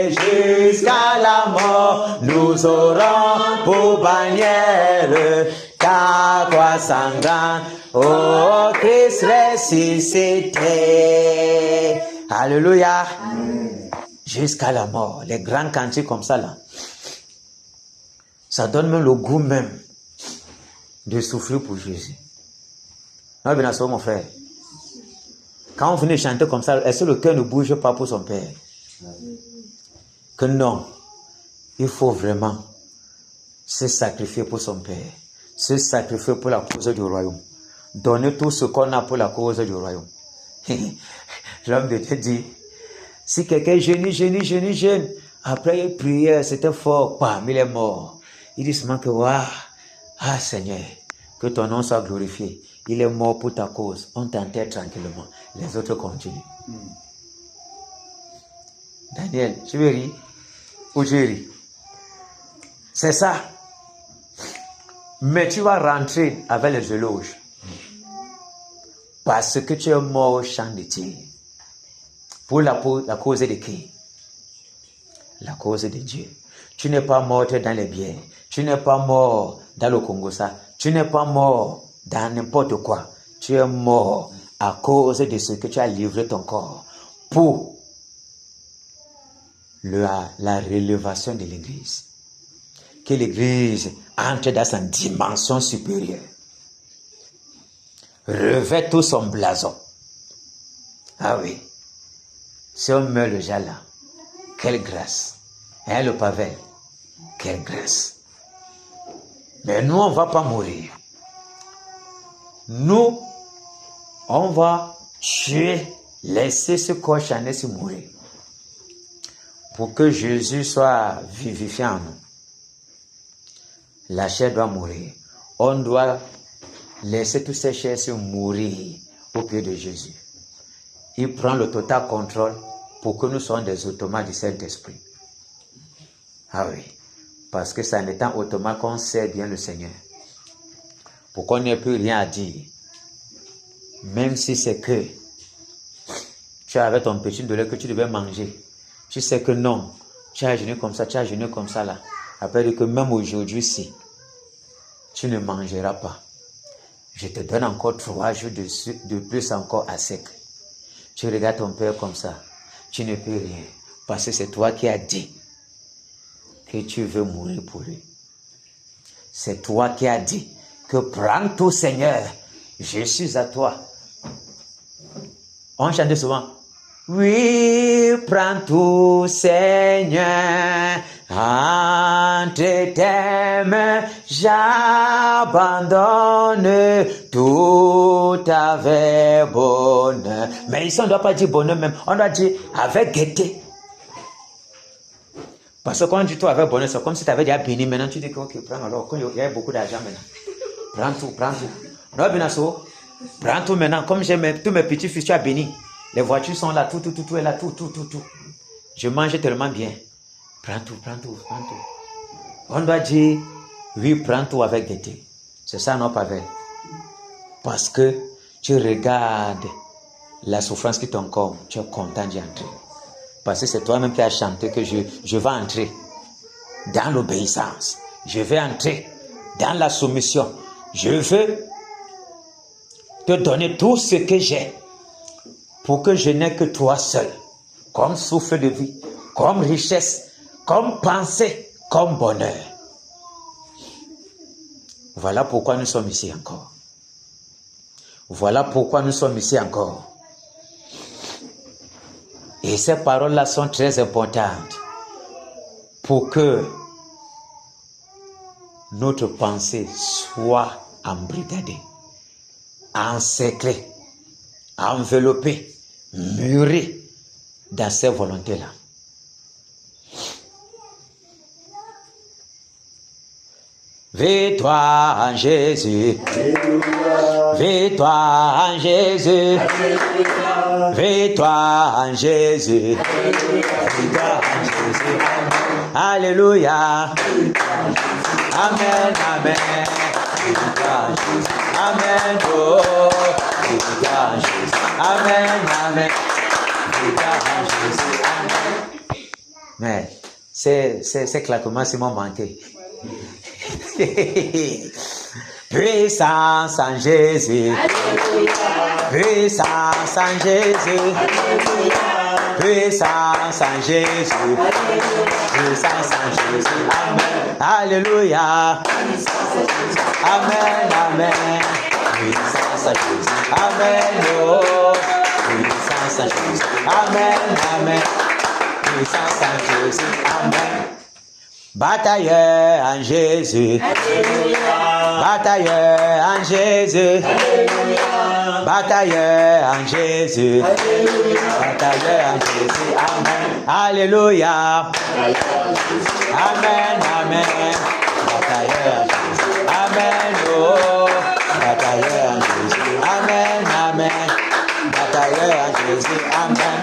Jusqu'à la mort, nous aurons pour bannière ta croix sanglante, ô Christ ressuscité. Alléluia. Jusqu'à la mort. Les grands cantiques comme ça là, ça donne même le goût même de souffrir pour Jésus. Non, bien sûr, mon frère. Quand on finit de chanter comme ça, est-ce que le cœur ne bouge pas pour son Père? Que non. Il faut vraiment se sacrifier pour son Père. Se sacrifier pour la cause du royaume. Donner tout ce qu'on a pour la cause du royaume. L'homme de Dieu dit, si quelqu'un jeûne, après une prière, c'était fort, bam, il est mort. Il dit seulement que, waouh, ah Seigneur, que ton nom soit glorifié. Il est mort pour ta cause. On t'enterre tranquillement. Les autres continuent. Daniel, tu veux rire ou tu ris? C'est ça. Mais tu vas rentrer avec les éloges. Parce que tu es mort au champ de tir. Pour la cause de qui? La cause de Dieu. Tu n'es pas mort dans les biens. Tu n'es pas mort dans le Congo. Tu n'es pas mort dans n'importe quoi. Tu es mort à cause de ce que tu as livré ton corps pour la rélévation de l'Église. Que l'Église entre dans sa dimension supérieure. Revêt tout son blason. Ah oui. Si on meurt le jour là, quelle grâce. Hein, le Pavel, quelle grâce. Mais nous, on ne va pas mourir. Nous, on va tuer, laisser ce corps charnel se mourir. Pour que Jésus soit vivifié en nous. La chair doit mourir. On doit laisser toutes ces chairs se mourir au pied de Jésus. Il prend le total contrôle pour que nous soyons des automates du Saint-Esprit. Ah oui, parce que c'est en étant automate qu'on sait bien le Seigneur. Pour qu'on n'ait plus rien à dire. Même si c'est que tu avais ton petit douleur que tu devais manger. Tu sais que non, tu as jeûné comme ça, tu as jeûné comme ça là. Après que même aujourd'hui, si tu ne mangeras pas, je te donne encore 3 jours de plus encore à sec. Tu regardes ton père comme ça, tu ne peux rien. Parce que c'est toi qui as dit que tu veux mourir pour lui. C'est toi qui as dit que prends tout Seigneur, je suis à toi. On chante souvent. Oui, prends tout Seigneur, entre tes mains, j'abandonne tout avec bonheur. Mais ici on ne doit pas dire bonheur même, on doit dire avec gaieté. Parce que quand on dit tout avec bonheur, c'est comme si tu avais déjà béni. Maintenant tu dis que ok, prends alors, quand il y a beaucoup d'argent maintenant. Prends tout. Non, Benasso, prends tout maintenant, comme j'ai tous mes petits fils, tu as béni. Les voitures sont là, tout est là, tout. Je mange tellement bien. Prends tout. On doit dire, oui, prends tout avec gaieté. C'est ça, non, Pavel? Parce que tu regardes la souffrance qui t'encombre, tu es content d'y entrer. Parce que c'est toi-même qui as chanté que je vais entrer dans l'obéissance. Je vais entrer dans la soumission. Je veux te donner tout ce que j'ai. Pour que je n'ai que toi seul, comme souffle de vie, comme richesse, comme pensée, comme bonheur. Voilà pourquoi nous sommes ici encore. Et ces paroles-là sont très importantes pour que notre pensée soit embrigadée, encerclée, enveloppée, murée dans ces volontés-là. Vis-toi en Jésus. Vis-toi en Jésus. Vis-toi en Jésus. Vis-toi en Jésus. Alléluia. Amen, amen. Vis-toi en Jésus. Amen. Oh. Vis-toi en Jésus. Amen, amen. Vis-toi en Jésus. Amen. Mais ces claquements, c'est m'ont manqué. Puissance en Jésus. Puissance en Jésus. Puissance en Jésus. Puissance en Jésus. Amen. Alléluia. Amen, amen. Puissance en Jésus. Amen. Oh. Puissance en Jésus. Amen, amen. Puissance en Jésus. Amen. Batailleur en Jésus. Alléluia. Batailleur en Jésus. Alléluia. Batailleur en Jésus. Alléluia. Batailleur en Jésus. Amen. Alléluia. Amen, amen. Batailleur en Jésus. Amen. Oh. Batailleur en Jésus. Amen, amen. Batailleur en Jésus. Amen.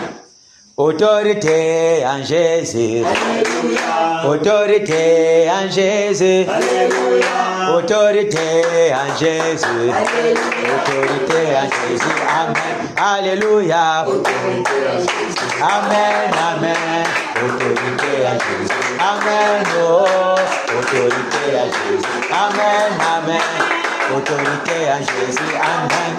Autorité en Jésus. Alléluia. Autorité en Jésus. Alléluia. Autorité en Jésus. Alléluia. Autorité en Jésus. Amen. Alléluia. Autorité à Jésus. Amen. Amen. Autorité en Jésus. Amen. Oh. Autorité en Jésus. Amen. Amen. Autorité en Jésus. Amen.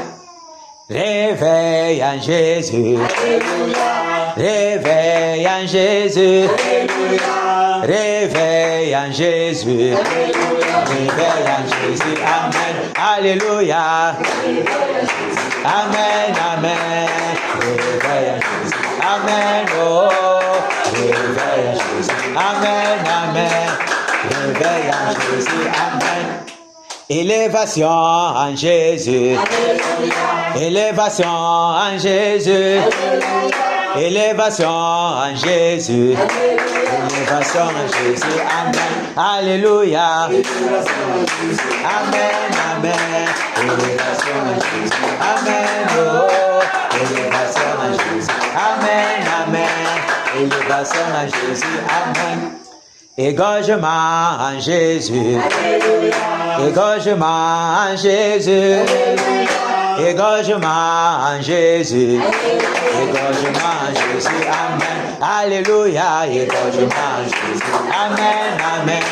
Réveille en Jésus. Alléluia. Réveille en Jésus. Alléluia. Réveille en Jésus. Réveille en Jésus. Amen. Alléluia. Amen. Amen. Réveille en Jésus. Amen. Oh. Réveille en Jésus. Amen. Amen. Réveille en Jésus. Amen. Élévation en Jésus. Élévation en Jésus. Élévation en Jésus. Élévation en Jésus. Amen. Alléluia. Amen. Amen. Élévation en Jésus. Amen. Oh. Élévation en Jésus. Amen. Amen. Élévation en Jésus. Amen. Égorgement en Jésus. Égorgement en Jésus. Égorgement en Jésus. Égorgement en Jésus. Amen. Alléluia. Égorgement en Jésus. Amen. Amen.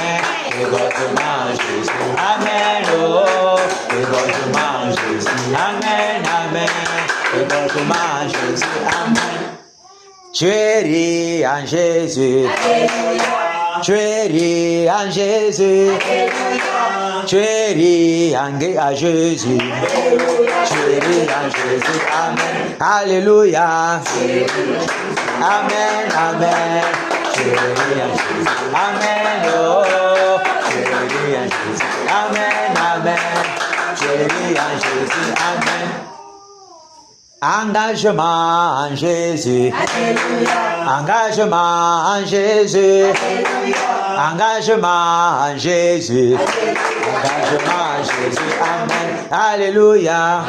Égorgement en Jésus. Amen. Oh. Égorgement en Jésus. Amen. Amen. Égorgement en Jésus. Amen. Tuerie en Jésus. Tuerie en Jésus. Tuerie en Jésus. Tuerie en Jésus. Amen. Alléluia. Amen. Amen. Tuerie en Jésus. Amen. Oh. Tuerie en Jésus. Amen. Amen. Tuerie en Jésus. Amen. Engagement en Jésus. Engagement en Jésus. Engagement en Jésus. Engagement en Jésus. Amen. Alléluia.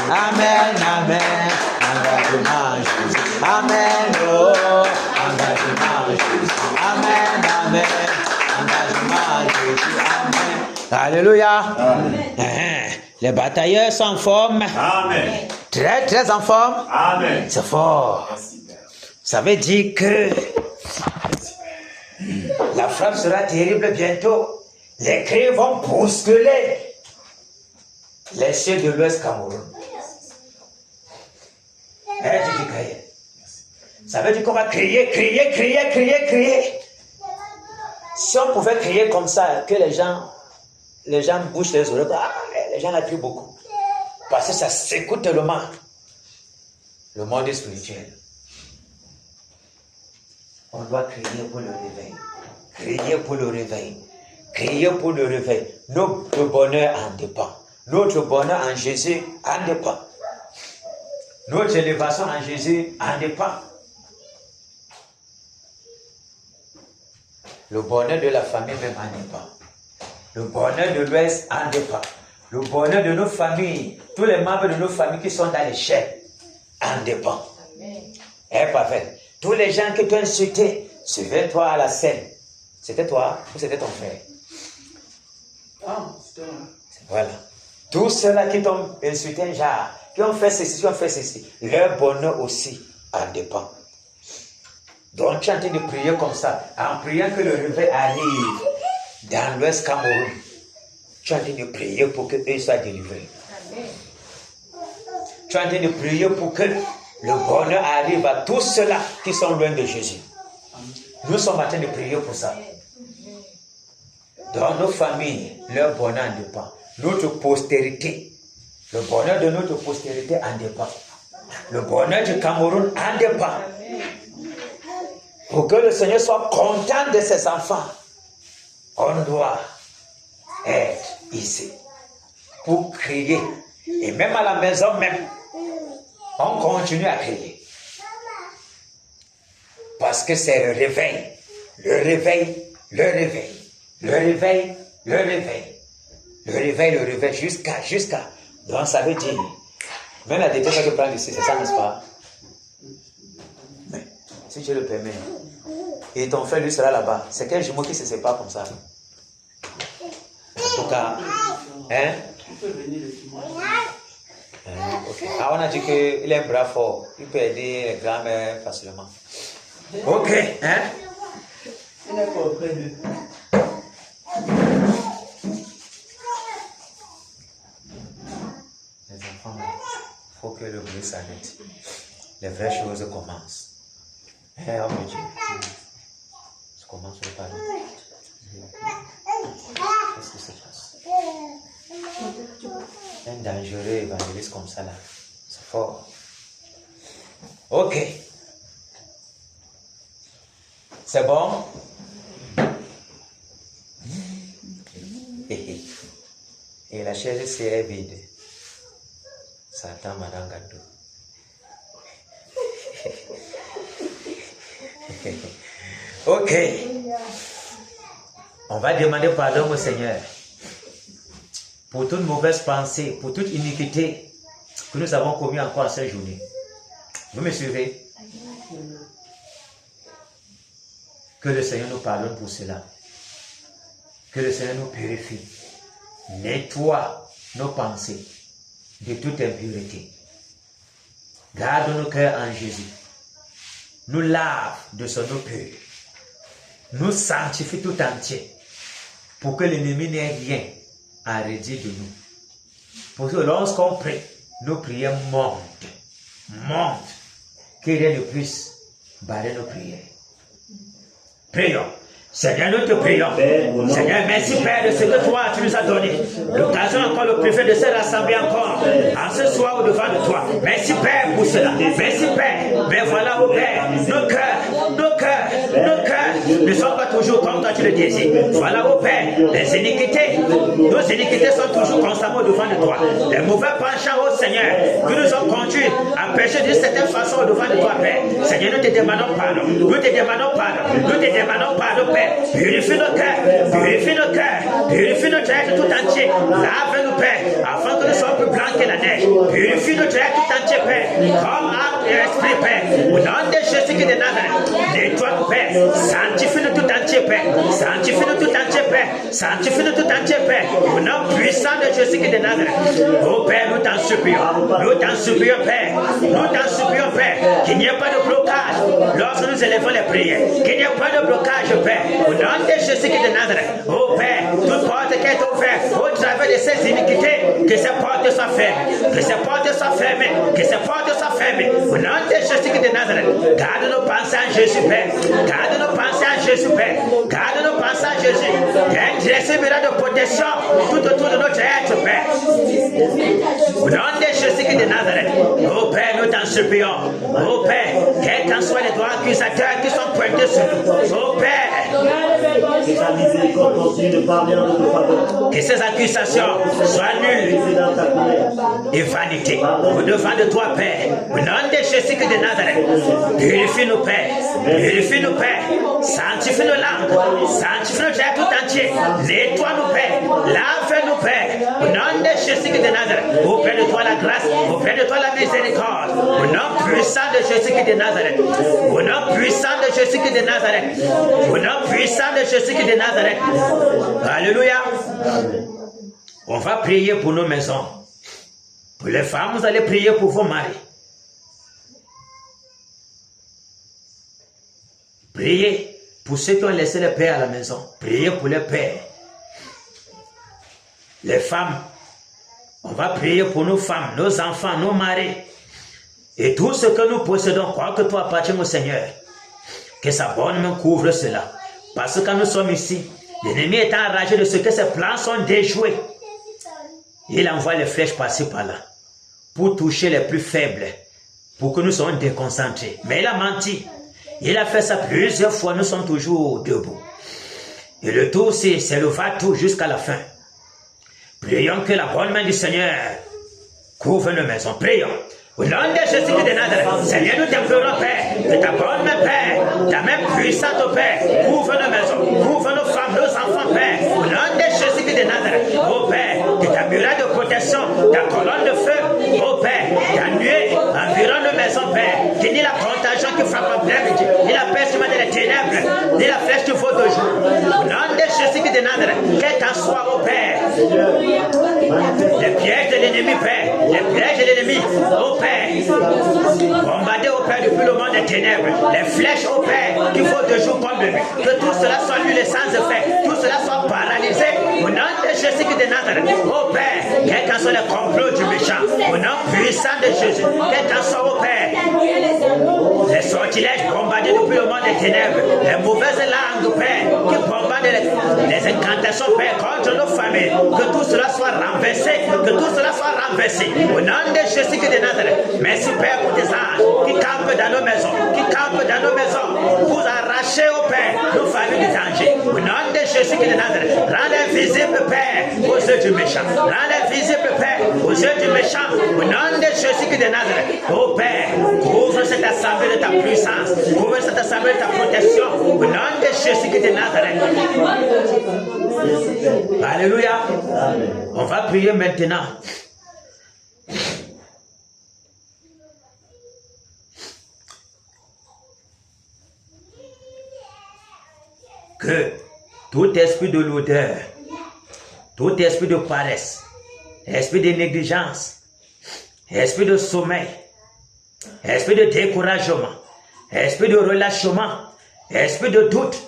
Amen. Amen. Engagement en Jésus. Amen. Oh. Engagement en Jésus. Amen. Amen. Engagement en Jésus. Amen. Alléluia. Amen. Les batailleurs sont en forme. Amen. Très, très en forme. Amen. C'est fort. Ça veut dire que la frappe sera terrible bientôt. Les cris vont bousculer les cieux de l'Ouest Cameroun. Ça veut dire qu'on va crier, crier, crier, crier, crier. Si on pouvait crier comme ça, que les gens bouchent les oreilles, les gens la crient beaucoup. Parce que ça s'écoute tellement. Le monde est spirituel. On doit crier pour le réveil. Crier pour le réveil. Crier pour le réveil. Notre bonheur en dépend. Notre bonheur en Jésus en dépend. Notre élévation en Jésus en dépend. Le bonheur de la famille même en dépend. Le bonheur de l'Ouest en dépend. Le bonheur de nos familles, tous les membres de nos familles qui sont dans l'échec, en dépend. Eh, parfait. Tous les gens qui t'ont insulté, souviens-toi à la scène. C'était toi ou c'était ton frère? Ah, c'était moi. Voilà. Tous ceux-là qui t'ont insulté, genre, qui ont fait ceci, qui ont fait ceci, leur bonheur aussi en dépend. Donc, tu es en train de prier comme ça, en priant que le réveil arrive dans l'Ouest Cameroun. Tu es en train de prier pour qu'eux soient délivrés. Amen. Tu es en train de prier pour que le bonheur arrive à tous ceux-là qui sont loin de Jésus. Nous sommes en train de prier pour ça. Dans nos familles, leur bonheur en dépend. Notre postérité, le bonheur de notre postérité en dépend. Le bonheur du Cameroun en dépend. Pour que le Seigneur soit content de ses enfants, on doit être ici pour crier. Et même à la maison même, on continue à crier. Parce que c'est le réveil. Le réveil, le réveil. Le réveil, le réveil. Le réveil, le réveil, jusqu'à. Donc ça veut dire, même la détente que je prends ici, c'est ça, n'est-ce pas? si tu le permets. Et ton frère, lui, sera là-bas. C'est quel jumeau qui se sépare comme ça? En tout cas, hein? Tu peux venir le dimanche. Ok. Ah, on a dit qu'il est un bras fort. Il peut aider les grands-mères facilement. Ok, hein? Il n'est pas auprès d'eux. Les enfants, il faut que le bruit s'arrête. Les vraies choses commencent. Hein, homme de Dieu? Ça commence le pardon. Qu'est-ce qui se passe? Un dangereux évangéliste comme ça là, c'est fort. Ok. C'est bon? Et la chaise c'est vide. Satan Madame Gado. Ok. On va demander pardon au Seigneur pour toute mauvaise pensée, pour toute iniquité que nous avons commis encore cette journée. Vous me suivez? Que le Seigneur nous pardonne pour cela. Que le Seigneur nous purifie. Nettoie nos pensées de toute impureté. Garde nos cœurs en Jésus. Nous lave de son eau pure. Nous sanctifie tout entier pour que l'ennemi n'ait rien à redire de nous. Pour que lorsqu'on prie, nos prières montent. Que rien ne puisse barrer nos prières. Prions. Seigneur, nous te prions. Seigneur, merci Père de ce que toi tu nous as donné. L'occasion encore le préfet de se rassembler encore en ce soir au devant de toi. Merci Père pour cela. Merci Père. Mais voilà au Père, nos cœurs ne sont pas toujours comme toi tu le désires. Voilà au Père, les iniquités, nos iniquités sont toujours constamment au devant de toi. Les mauvais penchants au Seigneur qui nous ont conduits à pécher d'une certaine façon au devant de toi Père. Seigneur, nous te demandons pardon. Nous te demandons pardon Père. Purifie nos cœurs, purifie nos êtres tout entier. Lave-nous, Père, afin que nous soyons plus blancs que la neige. Purifie nos êtres tout entier, Père, comme âme et esprit, Père. Au nom de Jésus-Christ de Nazareth, nettoie-nous, Père. Sanctifie-nous tout entier, Père. Sanctifie-nous tout entier, Père. Sanctifie-nous tout entier, Père. Au nom puissant de Jésus-Christ de Nazareth. Oh, Père, nous t'en supplions. Nous t'en supplions, Père. Nous t'en supplions, Père, qu'il n'y ait pas de blocage lorsque nous élevons les prières. Qu'il n'y ait pas de blocage, Père. Au nom de Jésus-Christ de Nazareth, oh Père, toute porte qui est ouverte au travers de ces iniquités, que ces portes soient fermées, que ces portes soient fermées, que ces portes soient fermées. Au nom de Jésus-Christ de Nazareth, garde nos pensées en Jésus, Père. Garde nos pensées en Jésus, Père. Garde nos pensées en Jésus. Un dressé de protection tout autour de notre être, Père. Au nom de Jésus-Christ de Nazareth, oh Père, nous t'en supplions. Oh Père, quels qu'en soient les droits accusateurs qui sont pointés sur nous. Oh Père, que ces accusations soient nulles et vanité. Au devant de toi, Père, au nom de Jésus-Christ de Nazareth, purifie-nous, Père. Purifie-nous, Père. Sanctifie nos langues. Sanctifie nos êtres tout entier. Nettoie-nous, Père. Lave-nous, Père. Au nom de Jésus-Christ de Nazareth, auprès de toi la grâce, auprès de toi la miséricorde. Au nom puissant de Jésus-Christ de Nazareth. Au nom puissant de Jésus-Christ de Nazareth. Au nom puissant de Jésus-Christ de Nazareth. Alléluia. On va prier pour nos maisons. Pour les femmes, vous allez prier pour vos maris. Priez pour ceux qui ont laissé les pères à la maison. Priez pour les pères. Les femmes, on va prier pour nos femmes, nos enfants, nos maris. Et tout ce que nous possédons, quoi que toi appartient au Seigneur. Que sa bonne main couvre cela. Parce que quand nous sommes ici, l'ennemi est enragé de ce que ses plans sont déjoués. Il envoie les flèches par-ci par-là pour toucher les plus faibles, pour que nous soyons déconcentrés. Mais il a menti. Il a fait ça plusieurs fois, nous sommes toujours debout. Et le tout, c'est le va-tout jusqu'à la fin. Prions que la bonne main du Seigneur couvre nos maisons. Prions. Au nom de Jésus de Nazareth, Seigneur, nous t'implorons, Père, que ta bonne main, Père, ta main puissante, Père, couvre nos maisons, couvre nos femmes, nos enfants, Père. Au nom de Jésus de Nazareth, oh Père, que ta muraille de protection, ta colonne de feu, oh Père, ta nuée environne nos maisons, Père, qu'il n'y ait la contagion qui frappe en plein midi, ni ténèbres, ni la flèche du faux de jour. Au nom de Jésus de Nazareth, quel qu'en soit, ô Père, les pièges de l'ennemi, Père, les pièges de l'ennemi, ô Père, bombardez, ô Père, depuis le monde des ténèbres, les flèches, ô Père, qui font de jour comme de nuit, que tout cela soit nul et sans effet, tout cela soit paralysé, au nom de Jésus de Nazareth, ô Père, quel qu'en soit le complot du méchant, au nom puissant de Jésus, quel qu'en soit, ô Père, les sortilèges bombardés depuis le monde des ténèbres, les mauvaises langues, Père, qui bombardent les incantations, Père, contre nos familles, que tout cela soit renversé, que tout cela soit renversé, au nom de Jésus de Nazareth. Merci, Père, pour tes anges qui campent dans nos maisons, vous arrachez, au Père, nos familles du danger, au nom de Jésus de Nazareth. Rends invisible, Père, aux yeux du méchant, rends invisible, Père, aux yeux du méchant, au nom de Jésus de Nazareth. Oh Père, couvre cette assemblée de ta puissance, couvre cette assemblée de ta protection, au nom de Jésus de Nazareth. Alléluia. On va prier maintenant. Que tout esprit de l'odeur, tout esprit de paresse, esprit de négligence, esprit de sommeil, esprit de découragement, esprit de relâchement, esprit de doute,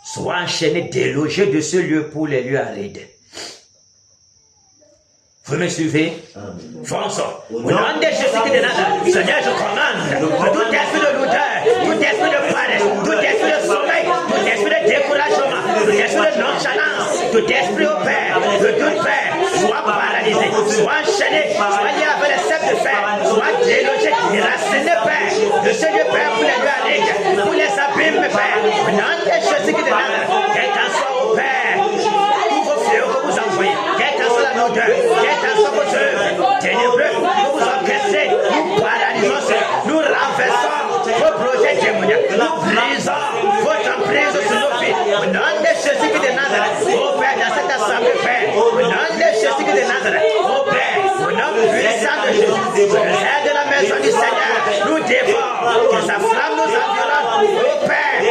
soit enchaîné, délogé de ce lieu pour les lieux arides. Vous me suivez? Fonçons. Au nom de Jésus de Nazareth, Seigneur, je commande tout esprit de l'odeur, tout esprit de paresse, tout esprit de sommeil, tout esprit de découragement, tout esprit de nonchalance, tout esprit au Père, de tout Père, soit paralysé, soit enchaîné, soit lié avec les sept de fer, soit délogé, déraciné, Père, de ce lieu, Père, pour les lieux arides, pour les abîmes, Père. Au nom de Jésus de Nazareth, quel qu'en soit au Père, tous vos fléaux que vous envoyez, quel qu'en soit la l'odeur, quel qu'en soit vos œuvres ténébreux, nous vous encaissez, nous paralysons, nous renversons vos projets démoniaques, nous brisons votre emprise sur nos vies. Au nom de Jésus de Nazareth, au Père, dans cette assemblée, Père, au nom de Jésus de Nazareth, au Père, au nom puissant de Jésus, l'air de la maison du Seigneur, nous dévore, que sa flamme nous environne, au Père, que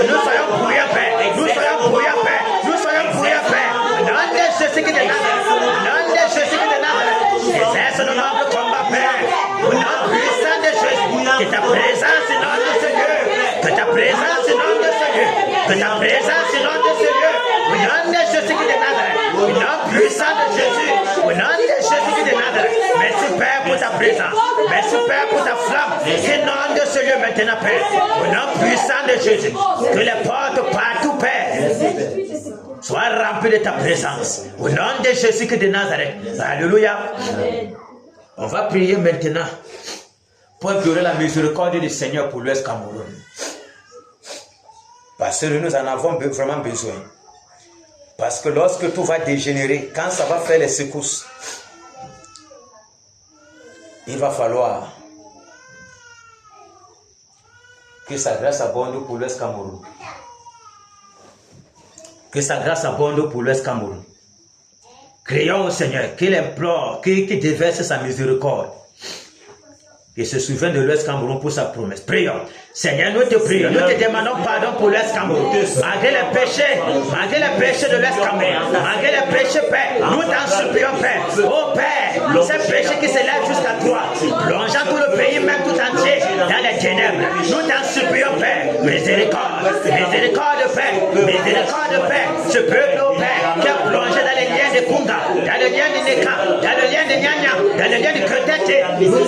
nous soyons bouillants, Père, nous soyons bouillants, Père, nous soyons bouillants, Père, au nom de Jésus de Nazareth, au nom de Jésus de Nazareth, exerce nos nobles combats, Père, au nom puissant de Jésus, que ta présence inonde ce lieu, que ta présence inonde ce lieu, que ta présence inonde ce lieu, au nom de Jésus de Nazareth, au nom puissant de Jésus, au nom de Jésus de Nazareth. Merci Père pour ta présence, merci Père pour ta flamme, inonde ce lieu maintenant, Père, au nom puissant de Jésus, que les portes partout, Père, sois rempli de ta présence. Au nom de Jésus de Nazareth. Alléluia. On va prier maintenant pour implorer la miséricorde du Seigneur pour l'Ouest Cameroun. Parce que nous en avons vraiment besoin. Parce que lorsque tout va dégénérer, quand ça va faire les secousses, il va falloir que sa grâce abonde pour l'Ouest Cameroun. Que sa grâce abonde pour l'Ouest Cameroun. Crions au Seigneur, qu'il implore, qu'il déverse sa miséricorde. Qu'il se souvienne de l'Ouest Cameroun pour sa promesse. Prions. Seigneur, nous te prions, nous te demandons pardon pour l'Ouest Cameroun. Malgré les péchés de l'Ouest Cameroun, malgré les péchés, Père, nous t'en supplions, Père. Oh Père, ces péchés qui s'élèvent jusqu'à toi, plongeant tout le pays, même tout entier, dans les ténèbres. Nous t'en supplions, Père. Miséricorde, miséricorde, Père, miséricorde, Père. Ce peuple, oh Père, qui a plongé dans les liens de Kunga, dans les liens de Neka, dans les liens de Nyanya, dans les liens de Kretete, nous voulons,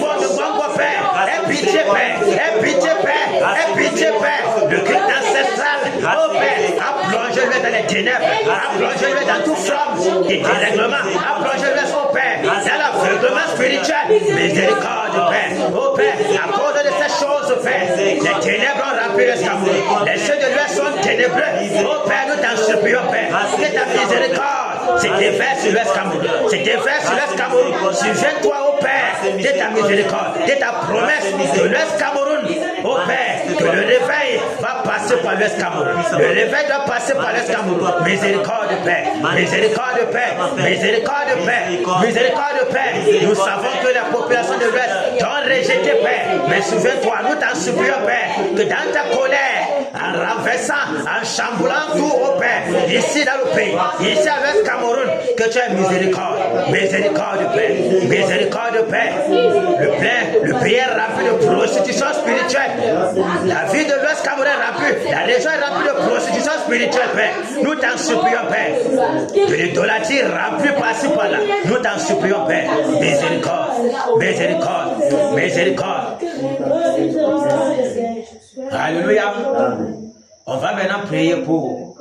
Père. Aie pitié, Père, aie pitié, Père. Aie pitié, Père, le culte ancestral, oh Père, a plongé le dans les ténèbres, a plongé le dans toute forme de dérèglement, a plongé le oh Père, dans l'aveuglement spirituel. Miséricorde, Père, oh Père, à cause de ces choses, Père, les ténèbres ont rempli le Cameroun, les cieux de l'Ouest sont ténébreux, oh Père, nous t'en supplions, Père, que ta miséricorde se déverse sur l'Ouest Cameroun, se déverse sur l'Ouest Cameroun, souviens-toi, oh Père, de ta miséricorde, de ta promesse de l'Ouest Cameroun, oh Père, que le réveil va passer passer par l'Ouest Cameroun. Le réveil doit passer par l'Ouest Cameroun. Miséricorde, Père. Miséricorde, Père. Miséricorde, Père. Miséricorde, Père. Nous savons que la population de l'Ouest t'ont rejeté, Père. Mais souviens-toi, nous t'en supplions, Père, que dans ta colère, en renversant, en chamboulant tout au Père, ici dans le pays, ici à l'Ouest Cameroun, que tu aies miséricorde. Miséricorde, Père. Miséricorde, Père. Le pays est rempli de prostitution spirituelle. La vie de l'Ouest Cameroun est remplie. La région est remplie de prostitution spirituelle, Père. Nous t'en supplions, Père. De l'idolâtrie remplie par-ci par-là. Nous t'en supplions, Père. Miséricorde. Miséricorde. Miséricorde. Alléluia. On va maintenant prier pour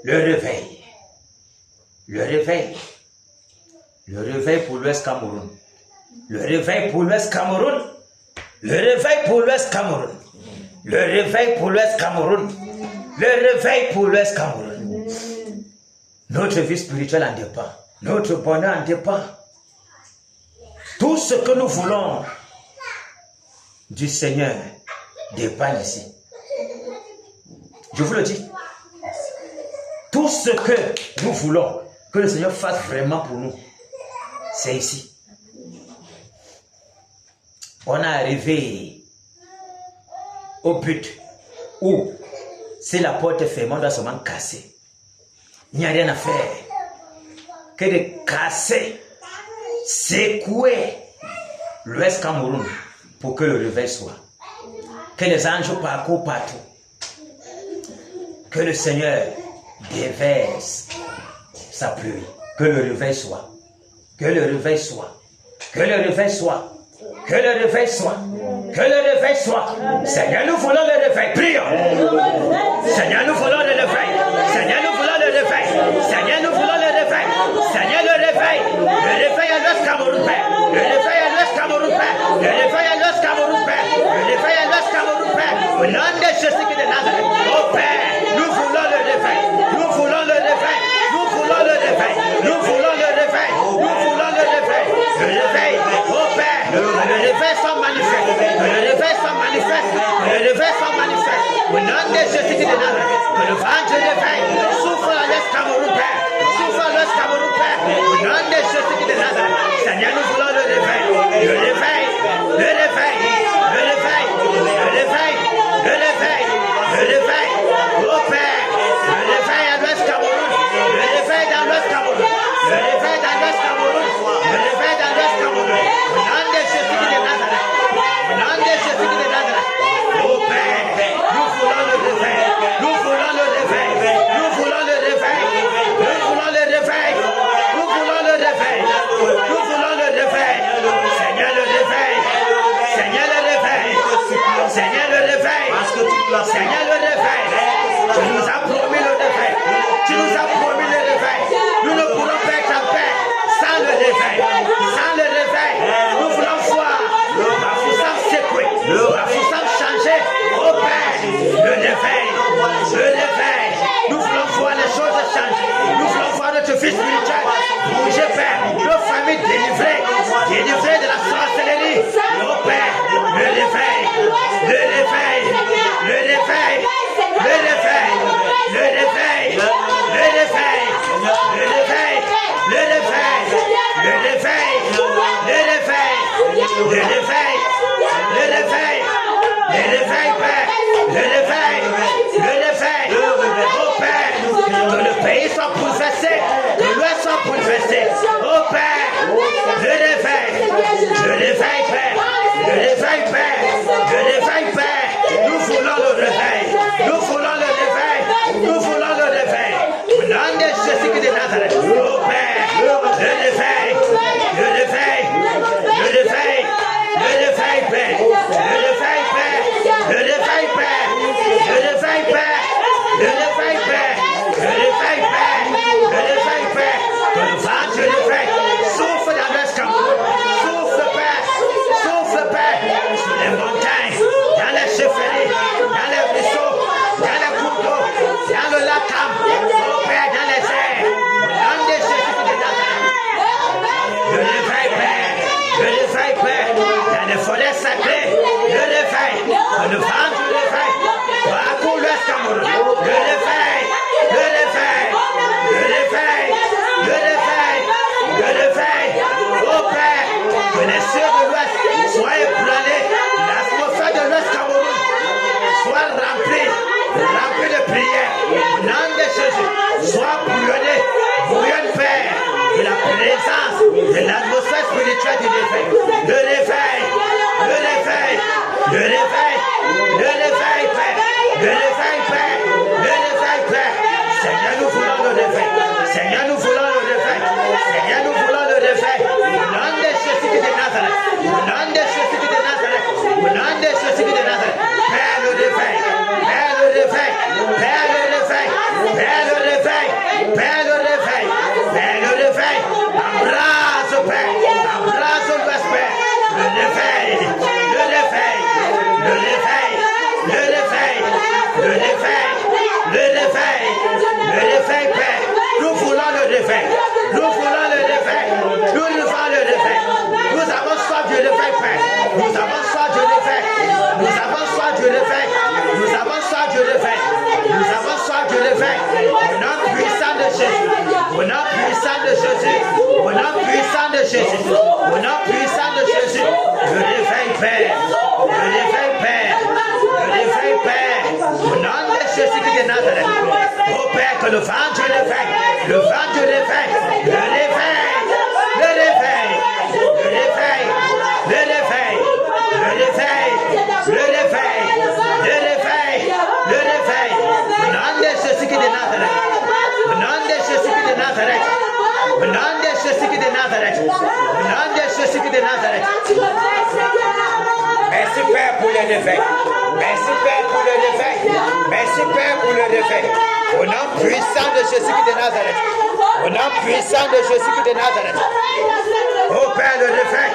le réveil. Le réveil. Le réveil pour l'Ouest Cameroun. Le réveil pour l'Ouest Cameroun. Le réveil pour l'Ouest Cameroun. Le réveil pour l'Ouest Cameroun. Le réveil pour l'Ouest Cameroun. Notre vie spirituelle en dépend. Notre bonheur en dépend. Tout ce que nous voulons du Seigneur dépend ici. Je vous le dis. Tout ce que nous voulons que le Seigneur fasse vraiment pour nous, c'est ici. On est arrivé au but où, si la porte est fermée, on doit seulement casser. Il n'y a rien à faire que de casser, secouer l'Ouest Cameroun pour que le réveil soit. Que les anges parcourent partout. Que le Seigneur déverse sa pluie. Que le réveil soit. Que le réveil soit. Que le réveil soit. Que le réveil soit. Que le réveil soit. Seigneur, nous voulons le réveil. Prions. Seigneur, nous voulons le réveil. Seigneur, nous voulons le réveil. Seigneur, nous voulons le réveil. Seigneur, le réveil. Le réveil à l'Ouest Cameroun, Père. Le réveil à l'Ouest Cameroun, Père. Le réveil à l'Ouest Cameroun, Père. Le réveil à l'Ouest Cameroun, Père. Au nom de Jésus de Nazareth. Oh Père, nous voulons le réveil. Nous voulons le réveil. Nous voulons le réveil. Nous voulons le réveil. Nous voulons le réveil. Le réveil. Oh Père, le réveil soit manifeste. Le réveil soit manifeste. Le réveil soit manifeste. Au nom de Jésus de Nazareth. Que le vent de réveil souffle à l'Est Cameroun, Père. Souffle à l'Est Cameroun, Père. Au nom de Jésus de Nazareth. Seigneur, nous voulons le réveil. Le réveil. Le réveil. Le réveil. Le réveil. Le réveil. Le réveil. Oh Père. Le réveil à l'Ouest Cameroun. Le réveil dans l'Ouest Cameroun. Le réveil dans l'Ouest Cameroun. Le réveil dans l'Ouest Cameroun. Au nom de Jésus de Nazareth. Au nom de Jésus de Nazareth. Oh Père. Nous voulons le réveil. Nous voulons le réveil. Nous voulons le réveil. Nous voulons le réveil. Nous voulons le réveil. Nous voulons le réveil. Seigneur, le réveil. Seigneur, le réveil. Seigneur, le réveil. Seigneur, le réveil. Tu nous as promis le réveil. Tu nous as promis le réveil. Nous ne pourrons pas être en paix sans le réveil. Sans le réveil, nous voulons voir la puissance secouer, la puissance changer. Oh Père, le réveil, le réveil. Nous voulons voir les choses changer. Nous voulons voir notre vie spirituelle bouger, Père. Nos familles délivrées, délivrées de la sorcellerie. Oh Père, le réveil, le réveil, le réveil, le réveil, le réveil, le réveil, le réveil, le réveil, le réveil, le réveil, le réveil, le réveil, le réveil, Père, le réveil, le réveil, oh Père, que le pays soit bouleversé, que l'Ouest soit bouleversé, oh Père, le réveil, Père, le réveil, Père, le réveil, Père, nous voulons le réveil, nous voulons le réveil, nous voulons le réveil, au nom de Jésus de Nazareth, oh Père, le réveil, le réveil, le réveil, le réveil, Jésus. Au nom puissant de Jésus. Le réveil, Père. Le réveil, Père. Le réveil, Père. Au nom de Jésus de Nazareth. Oh Père, que le vent du réveil. Le vent du réveil. Le réveil. Le réveil. Le réveil. Le réveil. Le réveil. Le réveil. Le réveil. Le réveil. Au nom de Jésus de Nazareth. Au nom de Jésus de Nazareth. Au nom de Jésus de Nazareth. Au nom de Jésus de Nazareth. Merci Père pour le réveil. Merci Père pour le réveil. Merci Père pour le réveil. Au nom puissant de Jésus de Nazareth. Au nom puissant de Jésus de Nazareth. Oh Père, le réveil.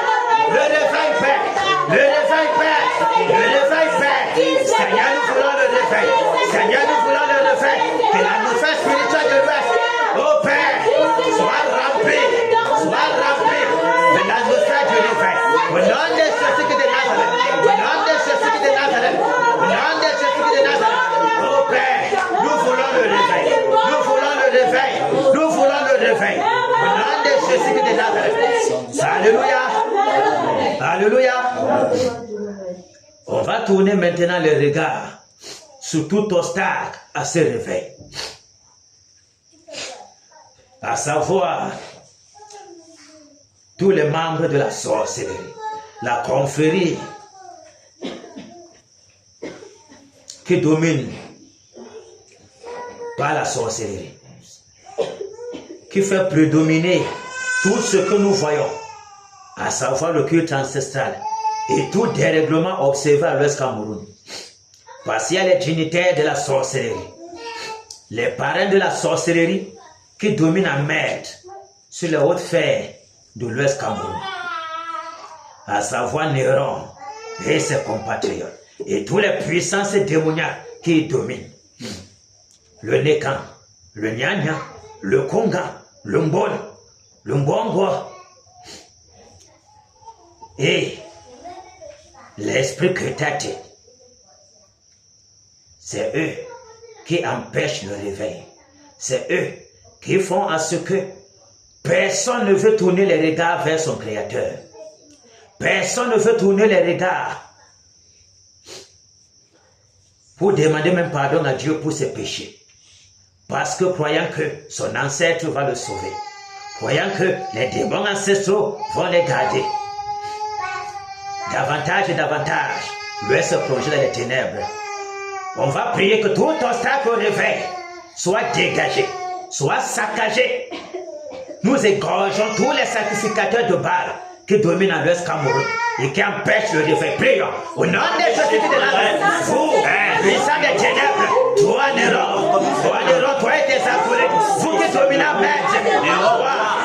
Le réveil, Père. Le réveil, Père. Le réveil, Père. Seigneur, nous voulons le réveil. Seigneur, nous voulons le réveil. Que la nouvelle spirituelle de l'Ouest, oh Père, soit remplie. Soit remplie de la nouvelle du réveil. Au nom de Jésus de Nazareth. Au nom de Jésus de Nazareth. Au nom de Jésus de Nazareth. Oh Père, nous voulons le réveil. Nous voulons le réveil. Nous voulons le réveil. Au nom de Jésus de Nazareth. Alléluia. Alléluia. On va tourner maintenant le regard sur tout obstacle à ce réveil. À savoir, tous les membres de la sorcellerie, la confrérie qui domine par la sorcellerie, qui fait prédominer tout ce que nous voyons, à savoir le culte ancestral et tout dérèglement observé à l'Ouest Cameroun. Parce qu'il y a les dignitaires de la sorcellerie, les parrains de la sorcellerie qui dominent en maître sur les hautes fers de l'Ouest Cameroun, à savoir Néron et ses compatriotes, et toutes les puissances démoniaques qui dominent. Le Nékan, le Nyanya, le Konga, le Mbon, le Mbongo, et l'esprit crétaté. C'est eux qui empêchent le réveil. C'est eux qui font à ce que personne ne veut tourner les regards vers son Créateur. Personne ne veut tourner les regards pour demander même pardon à Dieu pour ses péchés. Parce que croyant que son ancêtre va le sauver. Croyant que les démons ancestraux vont les garder. Davantage et davantage, l'Ouest se plonger dans les ténèbres. On va prier que tout obstacle au réveil soit dégagé, soit saccagé. Nous égorgeons tous les sacrificateurs de Baal qui dominent à l'Ouest Cameroun et qui empêchent le réveil. Prions au nom de Jésus de Nazareth. Vous, puissants des ténèbres, toi Néron, toi et tes acolytes, vous qui dominez à maître,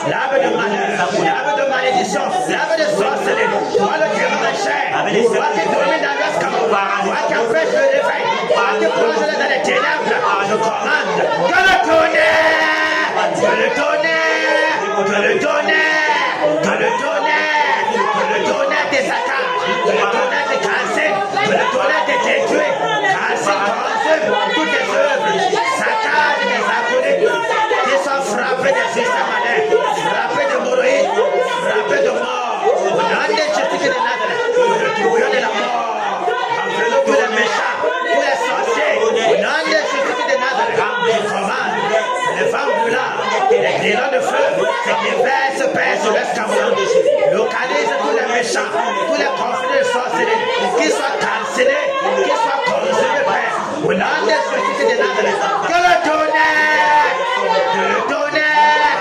l'âme de malheur, l'âme de malédiction, l'âme de sorcellerie, toi le démon de chair, toi qui domines à l'Ouest Cameroun, toi qui empêches le réveil, toi qui plonges dans les ténèbres, je commande que le tonnerre, que le tonnerre, que le tonnerre, que le tonnerre, que le tonnerre te saccage, que le tonnerre te cancelle, que le tonnerre te détruit, cancelle, consume toutes tes œuvres, saccage tes acolytes, qui sont frappés de système malin, frappés de hémorroïdes, frappés de mort, au nom de Jésus de Nazareth, le tribunal de la mort, enlevez tous les méchants, tous les sorciers, au nom de Jésus de Nazareth, je commande les femmes brûlantes, les grillons de feu, qui déversent Père sur l'Est Cameroun, localise tous les méchants, tous les conflits de sorcellerie, qui soient cancellés, qui soient consumés, Père, au nom de Jésus de Nazareth, que le tonnerre, que le tonnerre,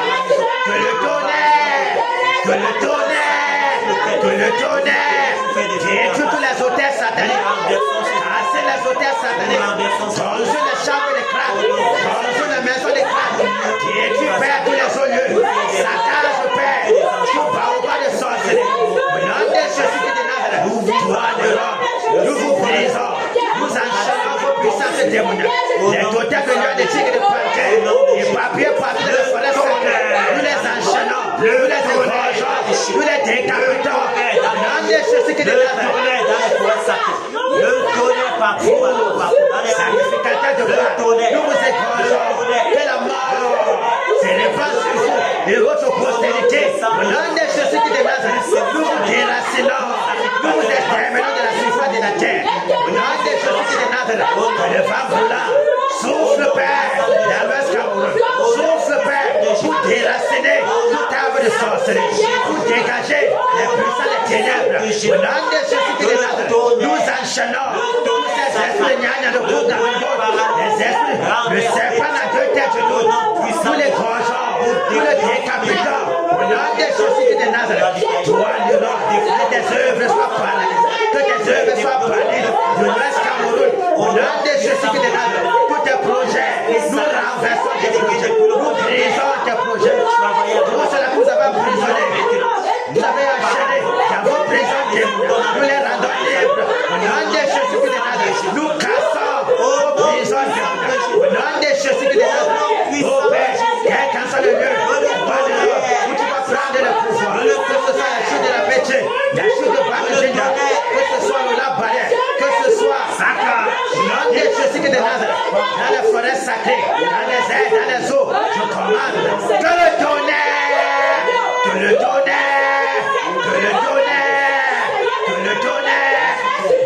que le tonnerre, que le tonnerre, que le tonnerre, détruit tous les hôtels sataniques, casser les hôtels sataniques, consume les chambres de crabe, consume les maisons de crabe, détruit Père tous les hauts lieux, saccage Père, tout baobab de sorcellerie, au nom de Jésus de Nazareth, toi de l'homme, nous vous brisons, nous enchaînons vos puissances démoniaques, les totems venant des tigres de panthères, et papiers partout de la forêt sacrée, nous les enchaînons, nous les égorgeons, nous les décapitons, au nom de Jésus de Nazareth. Le tonnerre partout, Sacrificateur de Baal, nous vous égorgeons, que la mort se répand sur vous et votre postérité, au nom de Jésus Jésus-Christ de Nazareth, nous vous déracinons, nous vous exterminons de la surface de la terre. Au nom de Jésus-Christ de Nazareth, que le vent brûlant souffle, Père, dans l'Ouest Cameroun, souffle, Père, pour déraciner toute arbre de sorcellerie, pour dégager les puissants des ténèbres. Au nom de Jésus-Christ de Nazareth, nous enchaînons tous ces esprits de Nyanya de Bouga, les esprits, le serpent à deux têtes de nous, tous les gorgeons, tous les décapitants. Au nom de Jésus-Christ de Nazareth, toi, le Lord, que tes œuvres soient paralysées, que tes œuvres soient bannies de l'Ouest Cameroun. Au nom de Jésus-Christ de Nazareth, tous tes projets, nous renversons tes projets, nous brisons tes projets. Tout cela que vous avez emprisonné, vous avez enchaîné dans vos prisons, nous les rendons libres. Au nom de Jésus-Christ de Nazareth, nous cassons vos prisons. Au nom de Jésus-Christ de Nazareth, ô Père, quel qu'en soit le lieu, où tu vas prendre le pouvoir, que ce soit la chute de la péché, la chute de Bamejinda, que ce soit le lac-balais, que ce soit Saka, au nom de Jésus-Christ de Nazareth, dans les forêts sacrées, dans les airs, dans les eaux, je commande que le tonnerre, que le tonnerre, que le tonnerre, que le tonnerre,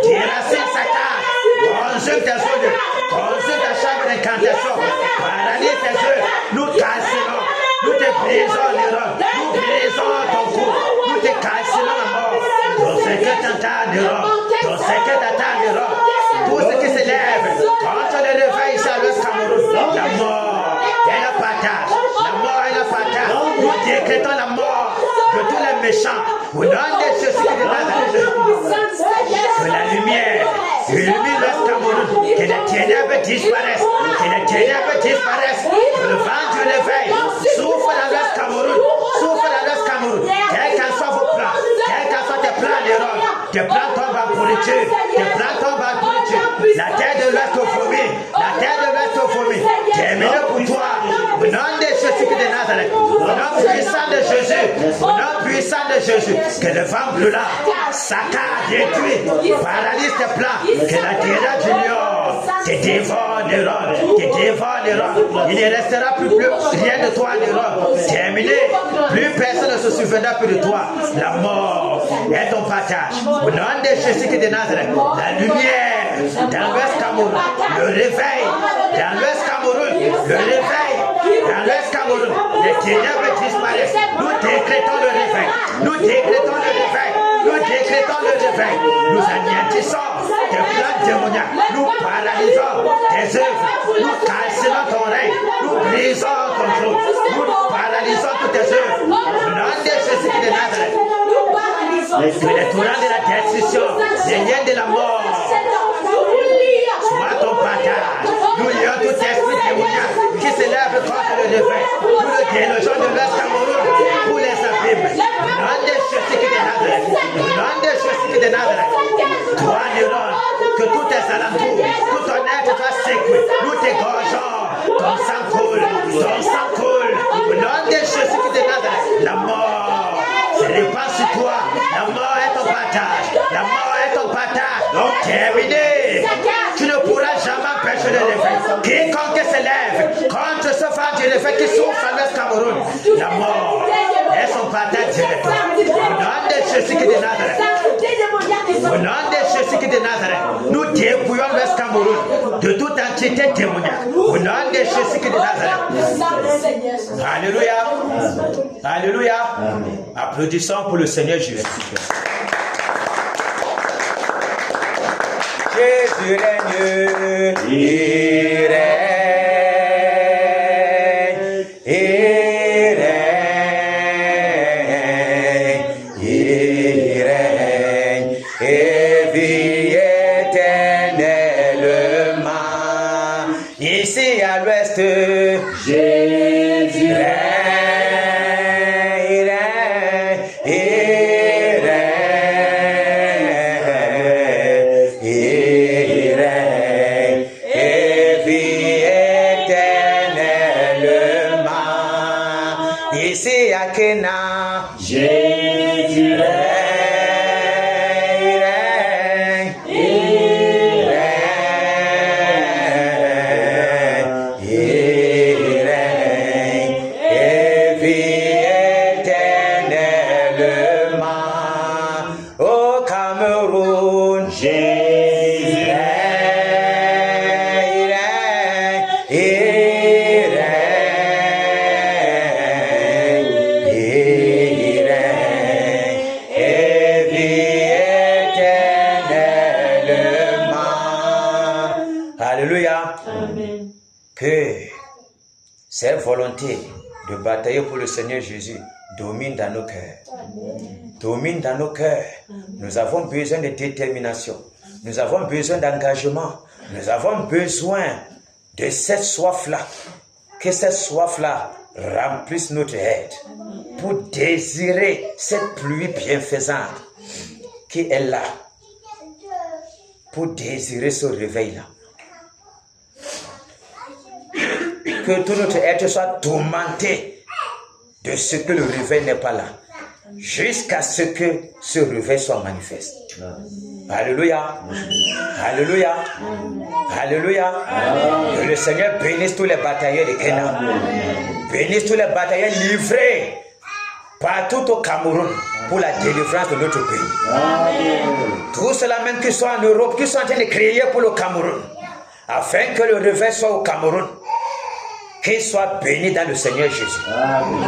déracine sa case, consume tes œufs, consume ta chambre d'incantation, paralyse tes œufs, nous cassons, nous te brisons les robes, nous brisons ton cou, nous te cassons la mort, ton secret t'entend de robes, ton secret t'entend de robes, tout ce qui s'élève contre le réveil ici à l'Ouest Cameroun, la mort et le partage, la mort et le partage, nous décrétons la mort de tous les méchants, au nom de Jésus-Christ de Nazareth, que la lumière illumine l'Ouest Cameroun, que les ténèbres disparaissent, que les ténèbres disparaissent, que le vent du réveil souffle dans l'Ouest Cameroun, souffle dans l'Ouest Cameroun, quels qu'en soient vos plans, quels qu'en soient tes plans d'erreur, tes plans tombent en pourriture, tes plans tombent en pourriture, la terre de l'Ouest au vomit, la terre de l'Ouest au vomit, terminé pour toi, au nom de Jésus-Christ de Nazareth, au nom puissant de Jésus, au nom puissant de Jésus, que le vent brûlant, saccade, détruit, paralyse tes plans, que la terre du lion te dévore l'Europe, te dévore l'Europe, il ne restera plus rien de toi en Europe, terminé, plus personne ne se souviendra plus de toi, la mort est ton partage, au nom de Jésus-Christ de Nazareth, la lumière dans l'Ouest Cameroun, le réveil dans l'Ouest Cameroun, le réveil dans l'Ouest Cameroun, les ténèbres disparaissent, nous décrétons le réveil, nous décrétons le réveil, nous décrétons le réveil, nous anéantissons tes plans démoniaques, nous paralysons tes œuvres, nous calcinons ton règne, nous brisons ton trône, nous paralysons toutes tes œuvres, au nom de Jésus de Nazareth, que les tourants de la destruction, les liens de la mort, soit ton partage, nous lions tout esprit démoniaque qui s'élève contre le réveil, nous le délogeons de l'Ouest Cameroun pour les abîmes, au nom de Jésus de Nazareth, au nom de Jésus de Nazareth, toi Néron, que tous tes alentours, tout ton être soit secoué, nous t'égorgeons, ton sang coule, au nom de Jésus de Nazareth, la mort se répand sur toi, la mort est ton partage, la mort est ton partage, donc terminé, tu ne pourras jamais empêcher le réveil, quiconque s'élève contre ce vent du réveil qui souffle à l'Ouest Cameroun, la mort est son partage direct, au nom de Jésus de Nazareth, au nom de Jésus de Nazareth, nous dépouillons l'Ouest Cameroun de toute entité démoniaque, au nom de Jésus de Nazareth. Alléluia. Alléluia. Applaudissons pour le Seigneur Jésus. Jésus règne, il règne, il règne, il règne, et vit éternellement. Ici à l'ouest, Jésus règne. Jésus règne, il règne, et vit éternellement. Alléluia. Amen. Que cette volonté de batailler pour le Seigneur Jésus domine dans nos cœurs. Domine dans nos cœurs. Nous avons besoin de détermination. Nous avons besoin d'engagement. Nous avons besoin de cette soif-là. Que cette soif-là remplisse notre aide pour désirer cette pluie bienfaisante qui est là. Pour désirer ce réveil-là. Que tout notre être soit tourmenté de ce que le réveil n'est pas là. Jusqu'à ce que ce réveil soit manifeste. Alléluia. Alléluia. Alléluia. Que le Seigneur bénisse tous les batailleurs de Kenya. Bénisse tous les batailleurs livrés partout au Cameroun pour la délivrance de notre pays. Tous ceux-là même qui sont en Europe, qui sont en train de crier pour le Cameroun, afin que le réveil soit au Cameroun, qu'il soit béni dans le Seigneur Jésus. Amen.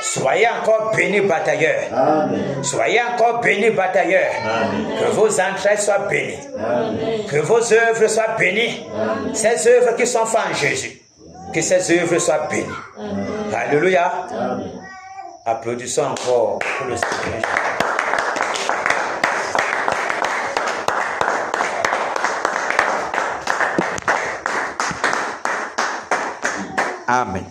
Soyez encore bénis, batailleurs. Amen. Soyez encore bénis, batailleurs. Amen. Que vos entrailles soient bénies. Amen. Que vos œuvres soient bénies. Amen. Ces œuvres qui sont faites en Jésus, que ces œuvres soient bénies. Amen. Alléluia. Amen. Applaudissons encore pour le Seigneur Jésus. Amen.